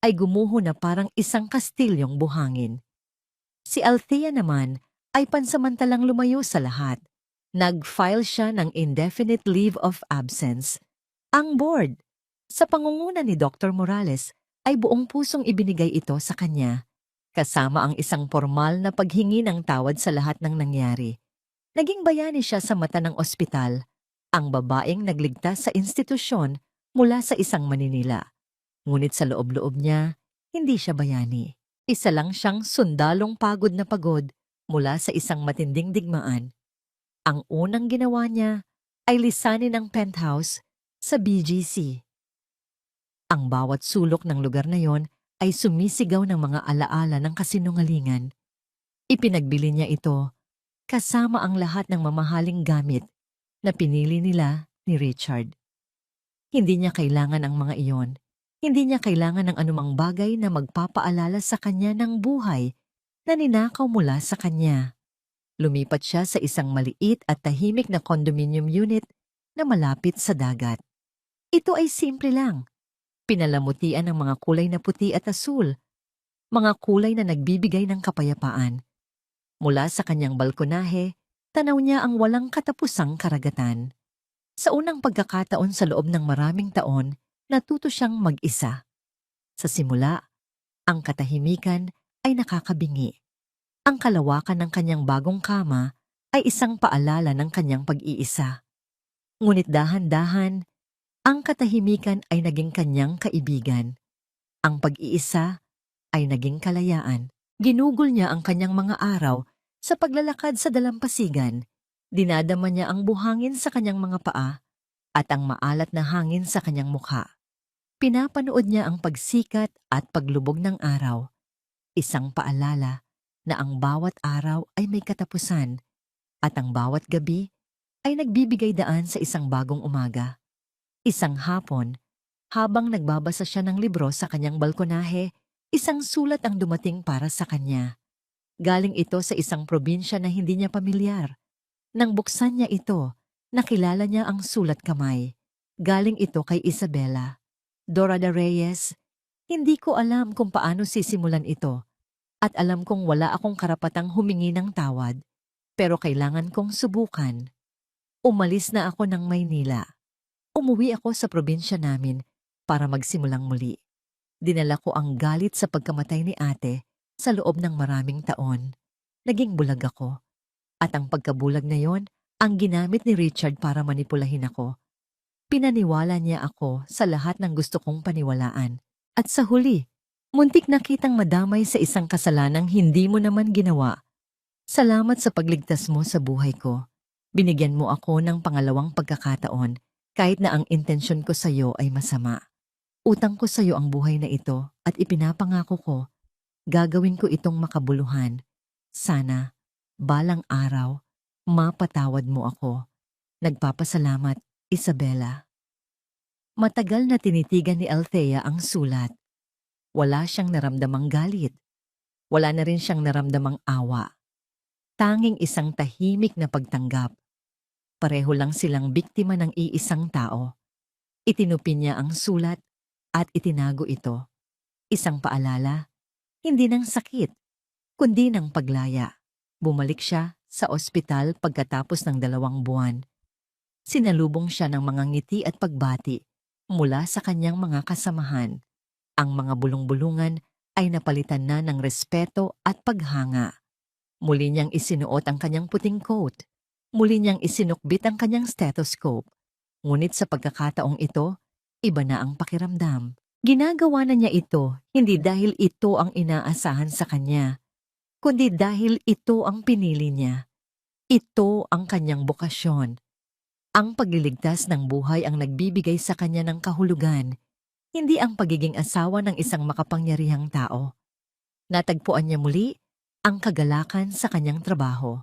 ay gumuho na parang isang kastilyong buhangin. Si Althea naman ay pansamantalang lumayo sa lahat. Nag-file siya ng indefinite leave of absence. Ang board, sa pangunguna ni Dr. Morales, ay buong pusong ibinigay ito sa kanya, kasama ang isang formal na paghingi ng tawad sa lahat ng nangyari. Naging bayani siya sa mata ng ospital, ang babaeng nagligtas sa institusyon mula sa isang maninila. Ngunit sa loob-loob niya, hindi siya bayani. Isa lang siyang sundalong pagod na pagod mula sa isang matinding digmaan. Ang unang ginawa niya ay lisanin ang penthouse sa BGC. Ang bawat sulok ng lugar na yon ay sumisigaw ng mga alaala ng kasinungalingan. Ipinagbili niya ito kasama ang lahat ng mamahaling gamit na pinili nila ni Richard. Hindi niya kailangan ang mga iyon. Hindi niya kailangan ng anumang bagay na magpapaalala sa kanya ng buhay na ninakaw mula sa kanya. Lumipat siya sa isang maliit at tahimik na condominium unit na malapit sa dagat. Ito ay simple lang. Pinalamutian ng mga kulay na puti at asul, mga kulay na nagbibigay ng kapayapaan. Mula sa kanyang balkonahe, tanaw niya ang walang katapusang karagatan. Sa unang pagkakataon sa loob ng maraming taon, natuto siyang mag-isa. Sa simula, ang katahimikan ay nakakabingi. Ang kalawakan ng kanyang bagong kama ay isang paalala ng kanyang pag-iisa. Ngunit dahan-dahan, ang katahimikan ay naging kanyang kaibigan. Ang pag-iisa ay naging kalayaan. Ginugol niya ang kanyang mga araw sa paglalakad sa dalampasigan. Dinadama niya ang buhangin sa kanyang mga paa at ang maalat na hangin sa kanyang mukha. Pinapanood niya ang pagsikat at paglubog ng araw. Isang paalala na ang bawat araw ay may katapusan at ang bawat gabi ay nagbibigay daan sa isang bagong umaga. Isang hapon, habang nagbabasa siya ng libro sa kanyang balkonahe, isang sulat ang dumating para sa kanya. Galing ito sa isang probinsya na hindi niya pamilyar. Nang buksan niya ito, nakilala niya ang sulat kamay. Galing ito kay Isabela. Dora de Reyes, hindi ko alam kung paano sisimulan ito. At alam kong wala akong karapatang humingi ng tawad, pero kailangan kong subukan. Umalis na ako ng Maynila. Umuwi ako sa probinsya namin para magsimulang muli. Dinala ko ang galit sa pagkamatay ni ate sa loob ng maraming taon. Naging bulag ako. At ang pagkabulag na yon, ang ginamit ni Richard para manipulahin ako. Pinaniwala niya ako sa lahat ng gusto kong paniwalaan. At sa huli, muntik na kitang madamay sa isang kasalanang hindi mo naman ginawa. Salamat sa pagligtas mo sa buhay ko. Binigyan mo ako ng pangalawang pagkakataon kahit na ang intensyon ko sa iyo ay masama. Utang ko sa iyo ang buhay na ito at ipinapangako ko, gagawin ko itong makabuluhan. Sana, balang araw, mapatawad mo ako. Nagpapasalamat, Isabella. Matagal na tinitigan ni Althea ang sulat. Wala siyang naramdamang galit. Wala na rin siyang naramdamang awa. Tanging isang tahimik na pagtanggap. Pareho lang silang biktima ng iisang tao. Itinupi niya ang sulat at itinago ito. Isang paalala, hindi ng sakit, kundi ng paglaya. Bumalik siya sa ospital pagkatapos ng 2 buwan. Sinalubong siya ng mga ngiti at pagbati mula sa kanyang mga kasamahan. Ang mga bulong-bulungan ay napalitan na ng respeto at paghanga. Muli niyang isinuot ang kanyang puting coat. Muli niyang isinukbit ang kanyang stethoscope. Ngunit sa pagkakataong ito, iba na ang pakiramdam. Ginagawa na niya ito hindi dahil ito ang inaasahan sa kanya, kundi dahil ito ang pinili niya. Ito ang kanyang bokasyon. Ang pagliligtas ng buhay ang nagbibigay sa kanya ng kahulugan, hindi ang pagiging asawa ng isang makapangyarihang tao. Natagpuan niya muli ang kagalakan sa kanyang trabaho.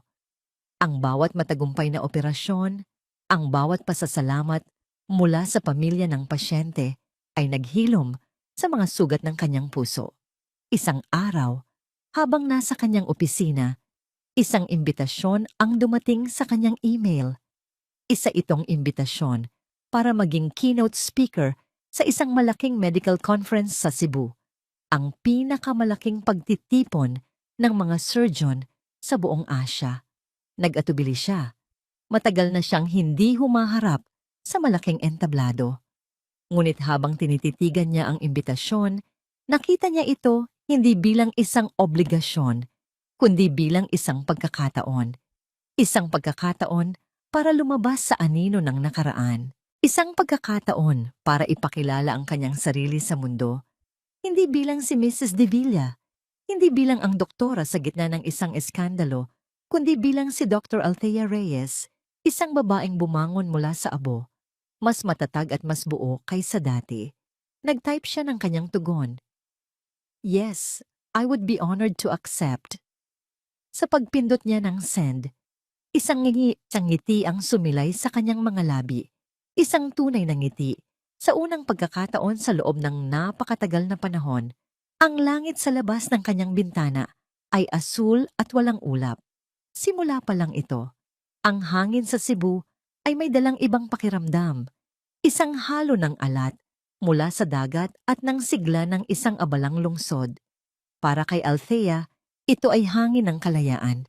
Ang bawat matagumpay na operasyon, ang bawat pasasalamat mula sa pamilya ng pasyente ay naghilom sa mga sugat ng kanyang puso. Isang araw, habang nasa kanyang opisina, isang imbitasyon ang dumating sa kanyang email. Isa itong imbitasyon para maging keynote speaker sa isang malaking medical conference sa Cebu, ang pinakamalaking pagtitipon ng mga surgeon sa buong Asya. Nag-atubili siya. Matagal na siyang hindi humaharap sa malaking entablado. Ngunit habang tinititigan niya ang imbitasyon, nakita niya ito hindi bilang isang obligasyon, kundi bilang isang pagkakataon. Isang pagkakataon para lumabas sa anino ng nakaraan. Isang pagkakataon para ipakilala ang kanyang sarili sa mundo. Hindi bilang si Mrs. De Villa, hindi bilang ang doktora sa gitna ng isang eskandalo, kundi bilang si Dr. Althea Reyes, isang babaeng bumangon mula sa abo, mas matatag at mas buo kaysa dati. Nag-type siya ng kanyang tugon. Yes, I would be honored to accept. Sa pagpindot niya ng send, isang ngiti ang sumilay sa kanyang mga labi. Isang tunay na ngiti. Sa unang pagkakataon sa loob ng napakatagal na panahon, ang langit sa labas ng kanyang bintana ay asul at walang ulap. Simula pa lang ito. Ang hangin sa Cebu ay may dalang ibang pakiramdam. Isang halo ng alat mula sa dagat at ng sigla ng isang abalang lungsod. Para kay Althea, ito ay hangin ng kalayaan.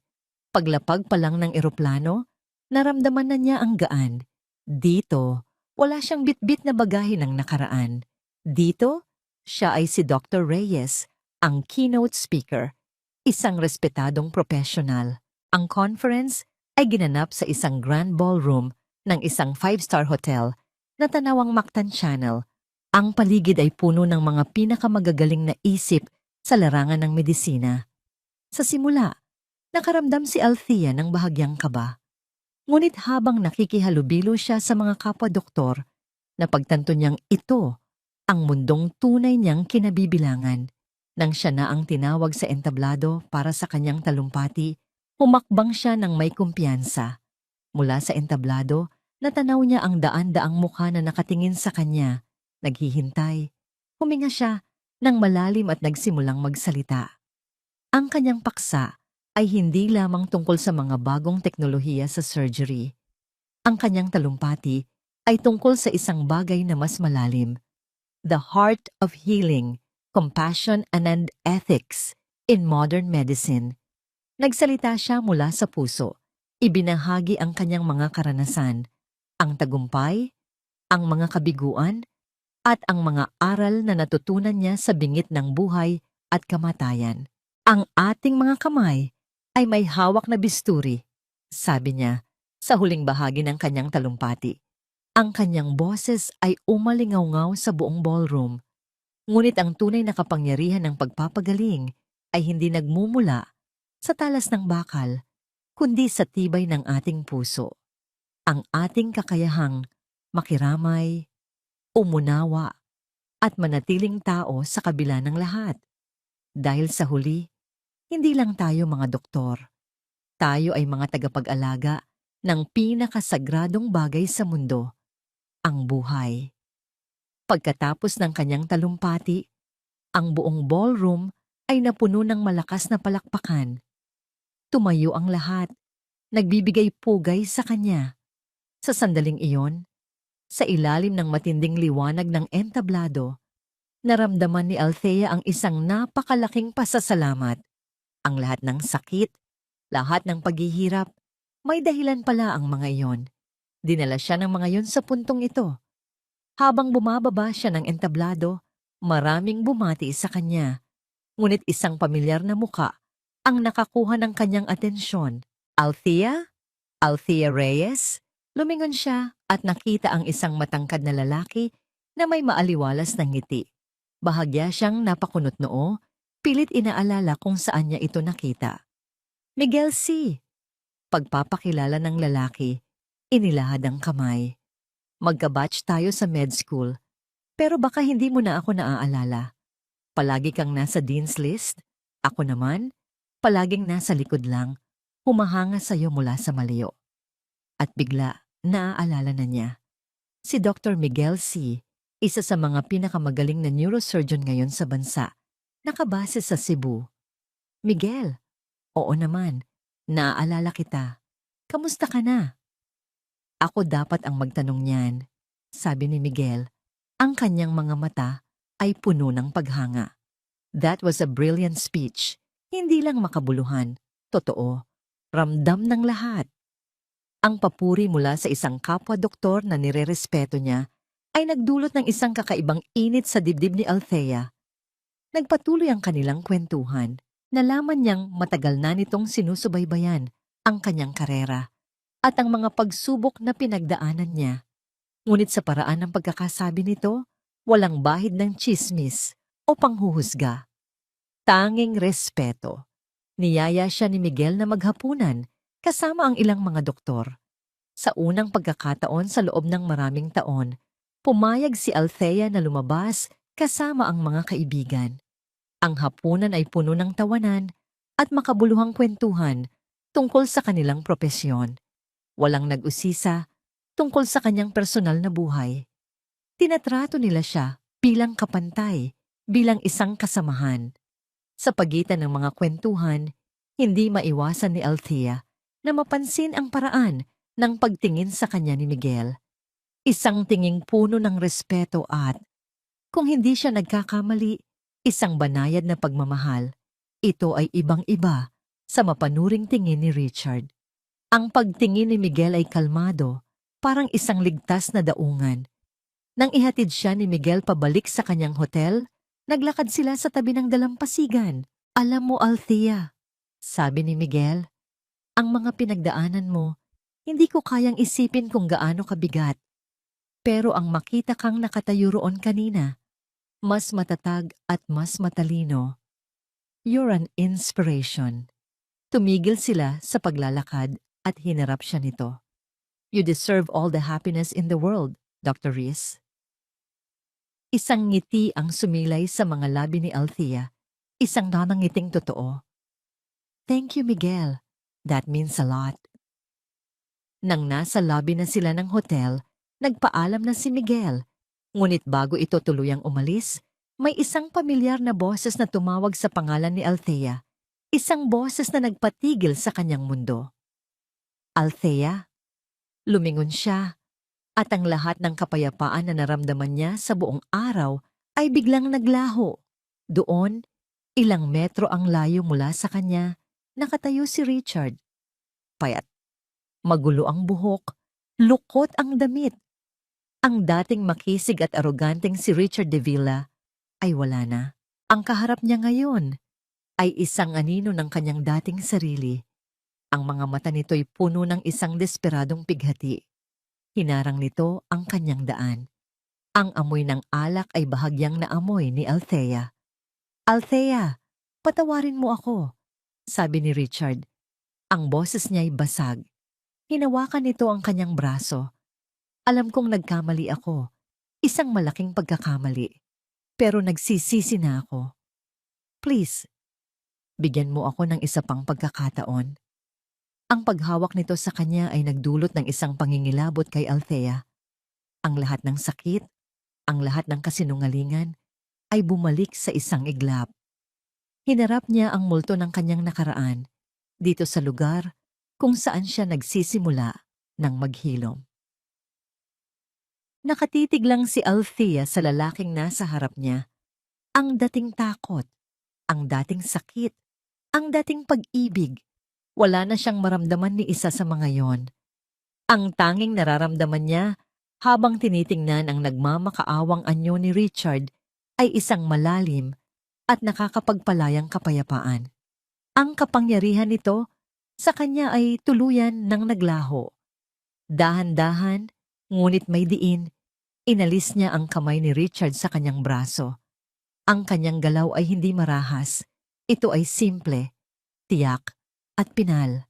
Paglapag pa lang ng eroplano, naramdaman na niya ang gaan. Dito, wala siyang bitbit na bagahe ng nakaraan. Dito, siya ay si Dr. Reyes, ang keynote speaker, isang respetadong professional. Ang conference ay ginanap sa isang grand ballroom ng isang 5-star hotel na tanawang Mactan Channel. Ang paligid ay puno ng mga pinakamagagaling na isip sa larangan ng medisina. Sa simula, nakaramdam si Althea ng bahagyang kaba. Ngunit habang nakikihalubilo siya sa mga kapwa-doktor, napagtanto niyang ito ang mundong tunay niyang kinabibilangan. Nang siya na ang tinawag sa entablado para sa kanyang talumpati, humakbang siya ng may kumpiyansa. Mula sa entablado, natanaw niya ang daan-daang mukha na nakatingin sa kanya, naghihintay. Huminga siya ng malalim at nagsimulang magsalita. Ang kanyang paksa ay hindi lamang tungkol sa mga bagong teknolohiya sa surgery. Ang kanyang talumpati ay tungkol sa isang bagay na mas malalim. The heart of healing, compassion and ethics. In modern medicine, nagsalita siya mula sa puso. Ibinahagi ang kanyang mga karanasan, ang tagumpay, ang mga kabiguan, at ang mga aral na natutunan niya sa bingit ng buhay at kamatayan. Ang ating mga kamay ay may hawak na bisturi, sabi niya sa huling bahagi ng kanyang talumpati. Ang kanyang boses ay umalingaw-ngaw sa buong ballroom, ngunit ang tunay na kapangyarihan ng pagpapagaling ay hindi nagmumula sa talas ng bakal, kundi sa tibay ng ating puso. Ang ating kakayahang makiramay, umunawa, at manatiling tao sa kabila ng lahat. Dahil sa huli, hindi lang tayo mga doktor. Tayo ay mga tagapag-alaga ng pinakasagradong bagay sa mundo, ang buhay. Pagkatapos ng kanyang talumpati, ang buong ballroom ay napuno ng malakas na palakpakan. Tumayo ang lahat, nagbibigay pugay sa kanya. Sa sandaling iyon, sa ilalim ng matinding liwanag ng entablado, naramdaman ni Althea ang isang napakalaking pasasalamat. Ang lahat ng sakit, lahat ng paghihirap, may dahilan pala ang mga iyon. Dinala siya ng mga iyon sa puntong ito. Habang bumababa siya ng entablado, maraming bumati sa kanya. Ngunit isang pamilyar na muka ang nakakuha ng kanyang atensyon. Althea? Althea Reyes? Lumingon siya at nakita ang isang matangkad na lalaki na may maaliwalas na ngiti. Bahagya siyang napakunot noo, pilit inaalala kung saan niya ito nakita. Miguel C. Pagpapakilala ng lalaki, inilahad ang kamay. Magka-batch tayo sa med school, pero baka hindi mo na ako naaalala. Palagi kang nasa dean's list, ako naman, palaging nasa likod lang, humahanga sa'yo mula sa malayo. At bigla, naaalala na niya. Si Dr. Miguel C., isa sa mga pinakamagaling na neurosurgeon ngayon sa bansa, nakabase sa Cebu. Miguel, oo naman, naaalala kita. Kamusta ka na? Ako dapat ang magtanong niyan, sabi ni Miguel. Ang kanyang mga mata ay puno ng paghanga. That was a brilliant speech. Hindi lang makabuluhan. Totoo. Ramdam ng lahat. Ang papuri mula sa isang kapwa-doktor na nirerespeto niya ay nagdulot ng isang kakaibang init sa dibdib ni Althea. Nagpatuloy ang kanilang kwentuhan. Nalaman niyang matagal na nitong sinusubaybayan ang kanyang karera at ang mga pagsubok na pinagdaanan niya. Ngunit sa paraan ng pagkakasabi nito, walang bahid ng tsismis o panghuhusga. Tanging respeto. Niyaya siya ni Miguel na maghapunan kasama ang ilang mga doktor. Sa unang pagkakataon sa loob ng maraming taon, pumayag si Althea na lumabas kasama ang mga kaibigan. Ang hapunan ay puno ng tawanan at makabuluhang kwentuhan tungkol sa kanilang propesyon. Walang nag-usisa tungkol sa kanyang personal na buhay. Tinatrato nila siya bilang kapantay, bilang isang kasamahan. Sa pagitan ng mga kwentuhan, hindi maiwasan ni Althea na mapansin ang paraan ng pagtingin sa kanya ni Miguel. Isang tinging puno ng respeto at, kung hindi siya nagkakamali, isang banayad na pagmamahal. Ito ay ibang-iba sa mapanuring tingin ni Richard. Ang pagtingin ni Miguel ay kalmado, parang isang ligtas na daungan. Nang ihatid siya ni Miguel pabalik sa kanyang hotel, naglakad sila sa tabi ng dalampasigan. Alam mo, Althea, sabi ni Miguel, ang mga pinagdaanan mo, hindi ko kayang isipin kung gaano kabigat. Pero ang makita kang nakatayo roon kanina, mas matatag at mas matalino. You're an inspiration. Tumigil sila sa paglalakad at hinarap siya nito. You deserve all the happiness in the world, Dr. Reese. Isang ngiti ang sumilay sa mga labi ni Althea, isang nanangiting totoo. Thank you, Miguel. That means a lot. Nang nasa lobby na sila ng hotel, nagpaalam na si Miguel. Ngunit bago ito tuluyang umalis, may isang pamilyar na boses na tumawag sa pangalan ni Althea. Isang boses na nagpatigil sa kanyang mundo. Althea? Lumingon siya, at ang lahat ng kapayapaan na naramdaman niya sa buong araw ay biglang naglaho. Doon, Ilang metro ang layo mula sa kanya, nakatayo si Richard. Payat, magulo ang buhok, lukot ang damit. Ang dating makisig at aroganteng si Richard de Villa ay wala na. Ang kaharap niya ngayon ay isang anino ng kanyang dating sarili. Ang mga mata nito'y puno ng isang desperadong pighati. Hinarang nito ang kanyang daan. Ang amoy ng alak ay bahagyang naamoy ni Althea. Althea, patawarin mo ako, sabi ni Richard. Ang boses niya'y basag. Hinawakan nito ang kanyang braso. Alam kong nagkamali ako. Isang malaking pagkakamali. Pero nagsisisi na ako. Please, bigyan mo ako ng isa pang pagkakataon. Ang paghawak nito sa kanya ay nagdulot ng isang pangingilabot kay Althea. Ang lahat ng sakit, ang lahat ng kasinungalingan ay bumalik sa isang iglap. Hinarap niya ang multo ng kanyang nakaraan dito sa lugar kung saan siya nagsisimula ng maghilom. Nakatitig lang si Althea sa lalaking nasa harap niya. Ang dating takot, ang dating sakit, ang dating pag-ibig. Wala na siyang maramdaman ni isa sa mga yon. Ang tanging nararamdaman niya habang tinitingnan ang nagmamakaawang anyo ni Richard ay isang malalim at nakakapagpalayang kapayapaan. Ang kapangyarihan nito sa kanya ay tuluyan ng naglaho. Dahan-dahan, ngunit may diin, inalis niya ang kamay ni Richard sa kanyang braso. Ang kanyang galaw ay hindi marahas. Ito ay simple, tiyak, at pinal.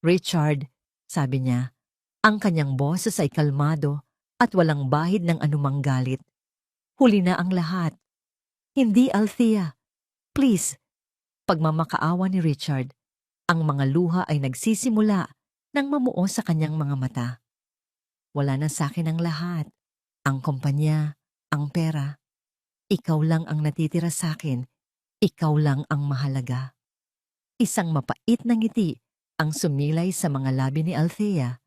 Richard, sabi niya, ang kanyang boses ay kalmado at walang bahid ng anumang galit. Huli na ang lahat. Hindi, Althea. Please. Pagmamakaawa ni Richard, ang mga luha ay nagsisimula nang mamuo sa kanyang mga mata. Wala na sa akin ang lahat. Ang kumpanya, ang pera. Ikaw lang ang natitira sa akin. Ikaw lang ang mahalaga. Isang mapait na ngiti ang sumilay sa mga labi ni Althea.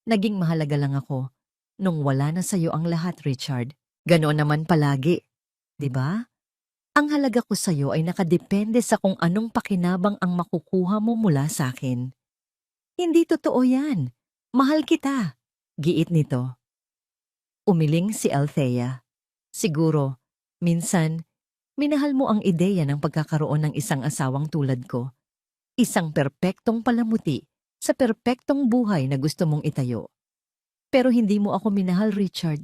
Naging mahalaga lang ako nung wala na sa'yo ang lahat, Richard. Ganoon naman palagi, di ba? Ang halaga ko sa'yo ay nakadepende sa kung anong pakinabang ang makukuha mo mula sa akin. Hindi totoo yan. Mahal kita. Giit nito. Umiling si Althea. Siguro, minsan, minahal mo ang ideya ng pagkakaroon ng isang asawang tulad ko. Isang perpektong palamuti sa perpektong buhay na gusto mong itayo. Pero hindi mo ako minahal, Richard.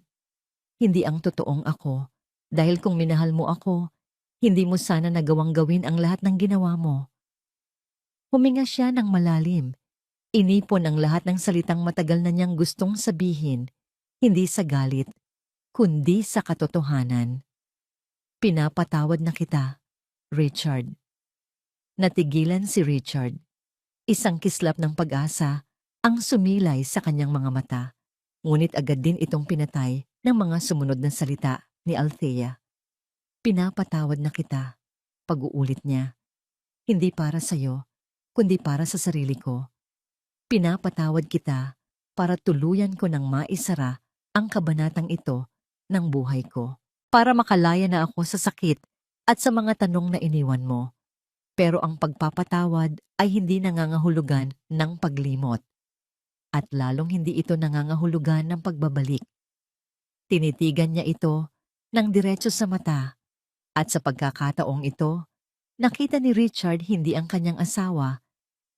Hindi ang totoong ako. Dahil kung minahal mo ako, hindi mo sana nagawang gawin ang lahat ng ginawa mo. Huminga siya ng malalim. Inipon ang lahat ng salitang matagal na niyang gustong sabihin, hindi sa galit, kundi sa katotohanan. Pinapatawad na kita, Richard. Natigilan si Richard. Isang kislap ng pag-asa ang sumilay sa kanyang mga mata. Ngunit agad din itong pinatay ng mga sumunod na salita ni Althea. Pinapatawad na kita, pag-uulit niya. Hindi para sa'yo, kundi para sa sarili ko. Pinapatawad kita para tuluyan ko ng maisara ang kabanatang ito ng buhay ko. Para makalaya na ako sa sakit at sa mga tanong na iniwan mo. Pero ang pagpapatawad ay hindi nangangahulugan ng paglimot. At lalong hindi ito nangangahulugan ng pagbabalik. Tinitigan niya ito ng diretso sa mata. At sa pagkakataong ito, nakita ni Richard hindi ang kanyang asawa,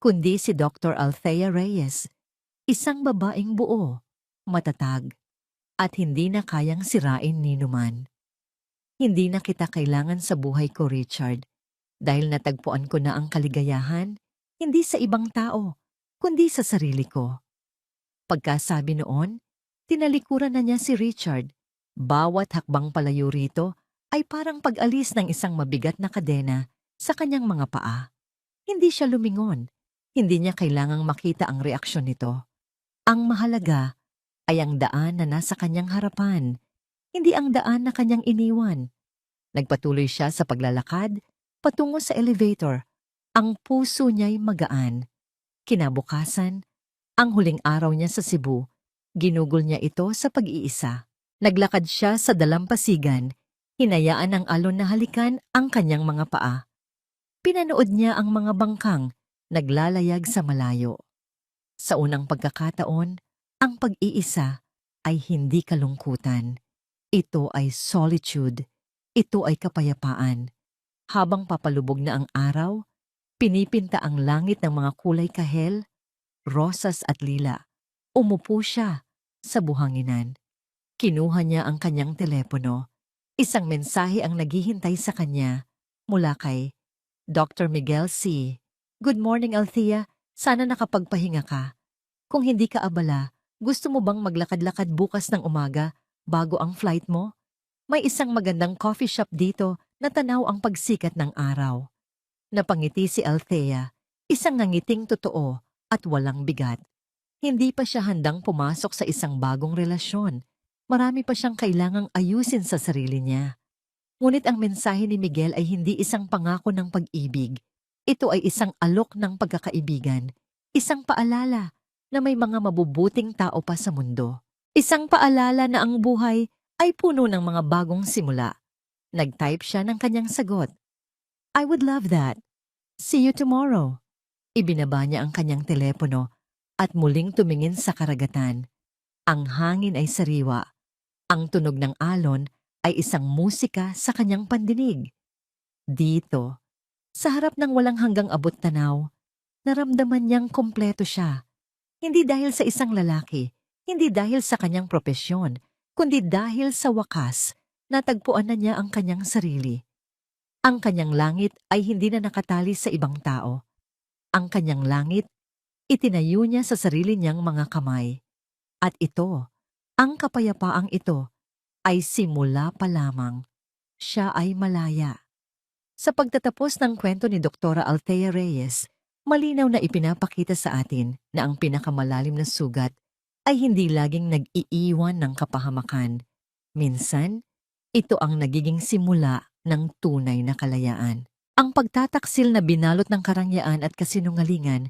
kundi si Dr. Althea Reyes, isang babaeng buo, matatag, at hindi na kayang sirain ni numan. Hindi na kita kailangan sa buhay ko, Richard, dahil natagpuan ko na ang kaligayahan, hindi sa ibang tao, kundi sa sarili ko. Pagkasabi noon, tinalikuran na niya si Richard. Bawat hakbang palayo rito ay parang pag-alis ng isang mabigat na kadena sa kanyang mga paa. Hindi siya lumingon. Hindi niya kailangang makita ang reaksyon nito. Ang mahalaga ay ang daan na nasa kanyang harapan, hindi ang daan na kanyang iniwan. Nagpatuloy siya sa paglalakad patungo sa elevator. Ang puso niya'y magaan. Kinabukasan, ang huling araw niya sa Cebu, ginugol niya ito sa pag-iisa. Naglakad siya sa dalampasigan, Hinayaan ng alon na halikan ang kanyang mga paa. Pinanood niya ang mga bangkang naglalayag sa malayo. Sa unang pagkakataon, ang pag-iisa ay hindi kalungkutan. Ito ay solitude. Ito ay kapayapaan. Habang papalubog na ang araw, pinipinta ang langit ng mga kulay kahel, rosas at lila. Umupo siya sa buhanginan. Kinuha niya ang kanyang telepono. Isang mensahe ang naghihintay sa kanya mula kay Dr. Miguel C. Good morning, Althea. Sana nakapagpahinga ka. Kung hindi ka abala, gusto mo bang maglakad-lakad bukas ng umaga bago ang flight mo? May isang magandang coffee shop dito na tanaw ang pagsikat ng araw. Napangiti si Althea, isang ngangiting totoo at walang bigat. Hindi pa siya handang pumasok sa isang bagong relasyon. Marami pa siyang kailangang ayusin sa sarili niya. Ngunit ang mensahe ni Miguel ay hindi isang pangako ng pag-ibig. Ito ay isang alok ng pagkakaibigan. Isang paalala na may mga mabubuting tao pa sa mundo. Isang paalala na ang buhay ay puno ng mga bagong simula. Nag-type siya ng kanyang sagot. I would love that. See you tomorrow. Ibinaba niya ang kanyang telepono at muling tumingin sa karagatan. Ang hangin ay sariwa. Ang tunog ng alon ay isang musika sa kanyang pandinig. Dito, sa harap ng walang hanggang abot tanaw, naramdaman niyang kompleto siya. Hindi dahil sa isang lalaki, hindi dahil sa kanyang propesyon, kundi dahil sa wakas, natagpuan na niya ang kanyang sarili. Ang kanyang langit ay hindi na nakatali sa ibang tao. Ang kanyang langit, itinayo niya sa sarili niyang mga kamay. At ito, ang kapayapaang ito, ay simula pa lamang. Siya ay malaya. Sa pagtatapos ng kwento ni Dr. Althea Reyes, malinaw na ipinapakita sa atin na ang pinakamalalim na sugat ay hindi laging nag-iiwan ng kapahamakan. Minsan, ito ang nagiging simula ng tunay na kalayaan. Ang pagtataksil na binalot ng karangyaan at kasinungalingan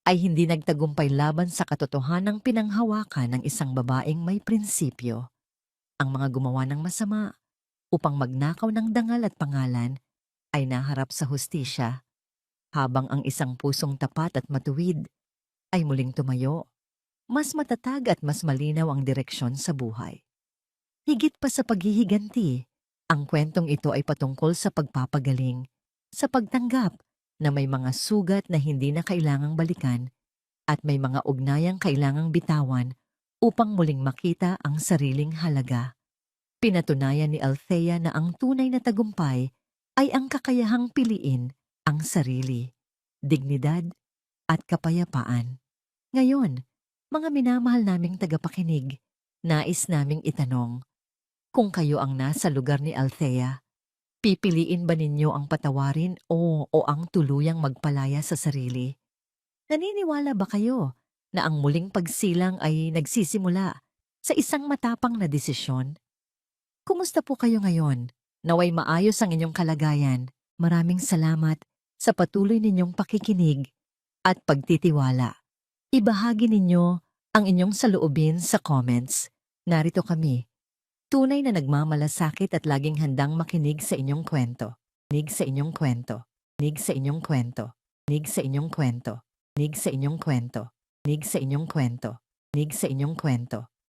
ay hindi nagtagumpay laban sa katotohanang pinanghawakan ng isang babaeng may prinsipyo. Ang mga gumawa ng masama upang magnakaw ng dangal at pangalan ay naharap sa hustisya, habang ang isang pusong tapat at matuwid ay muling tumayo, mas matatag at mas malinaw ang direksyon sa buhay. Higit pa sa paghihiganti, ang kwentong ito ay patungkol sa pagpapagaling, sa pagtanggap na may mga sugat na hindi na kailangang balikan at may mga ugnayang kailangang bitawan upang muling makita ang sariling halaga. Pinatunayan ni Althea na ang tunay na tagumpay ay ang kakayahang piliin ang sarili, dignidad at kapayapaan. Ngayon, mga minamahal naming tagapakinig, nais naming itanong, kung kayo ang nasa lugar ni Althea, pipiliin ba ninyo ang patawarin o ang tuluyang magpalaya sa sarili? Naniniwala ba kayo na ang muling pagsilang ay nagsisimula sa isang matapang na desisyon? Kumusta po kayo ngayon? Naway maayos ang inyong kalagayan. Maraming salamat sa patuloy ninyong pakikinig at pagtitiwala. Ibahagi ninyo ang inyong saloobin sa comments. Narito kami. Tunay na nagmamalasakit at laging handang makinig sa inyong kwento. Nig sa inyong kwento. Nig sa inyong kwento. Nig sa inyong kwento. Nig sa inyong kwento. Nig sa inyong kwento. Nig sa inyong kwento.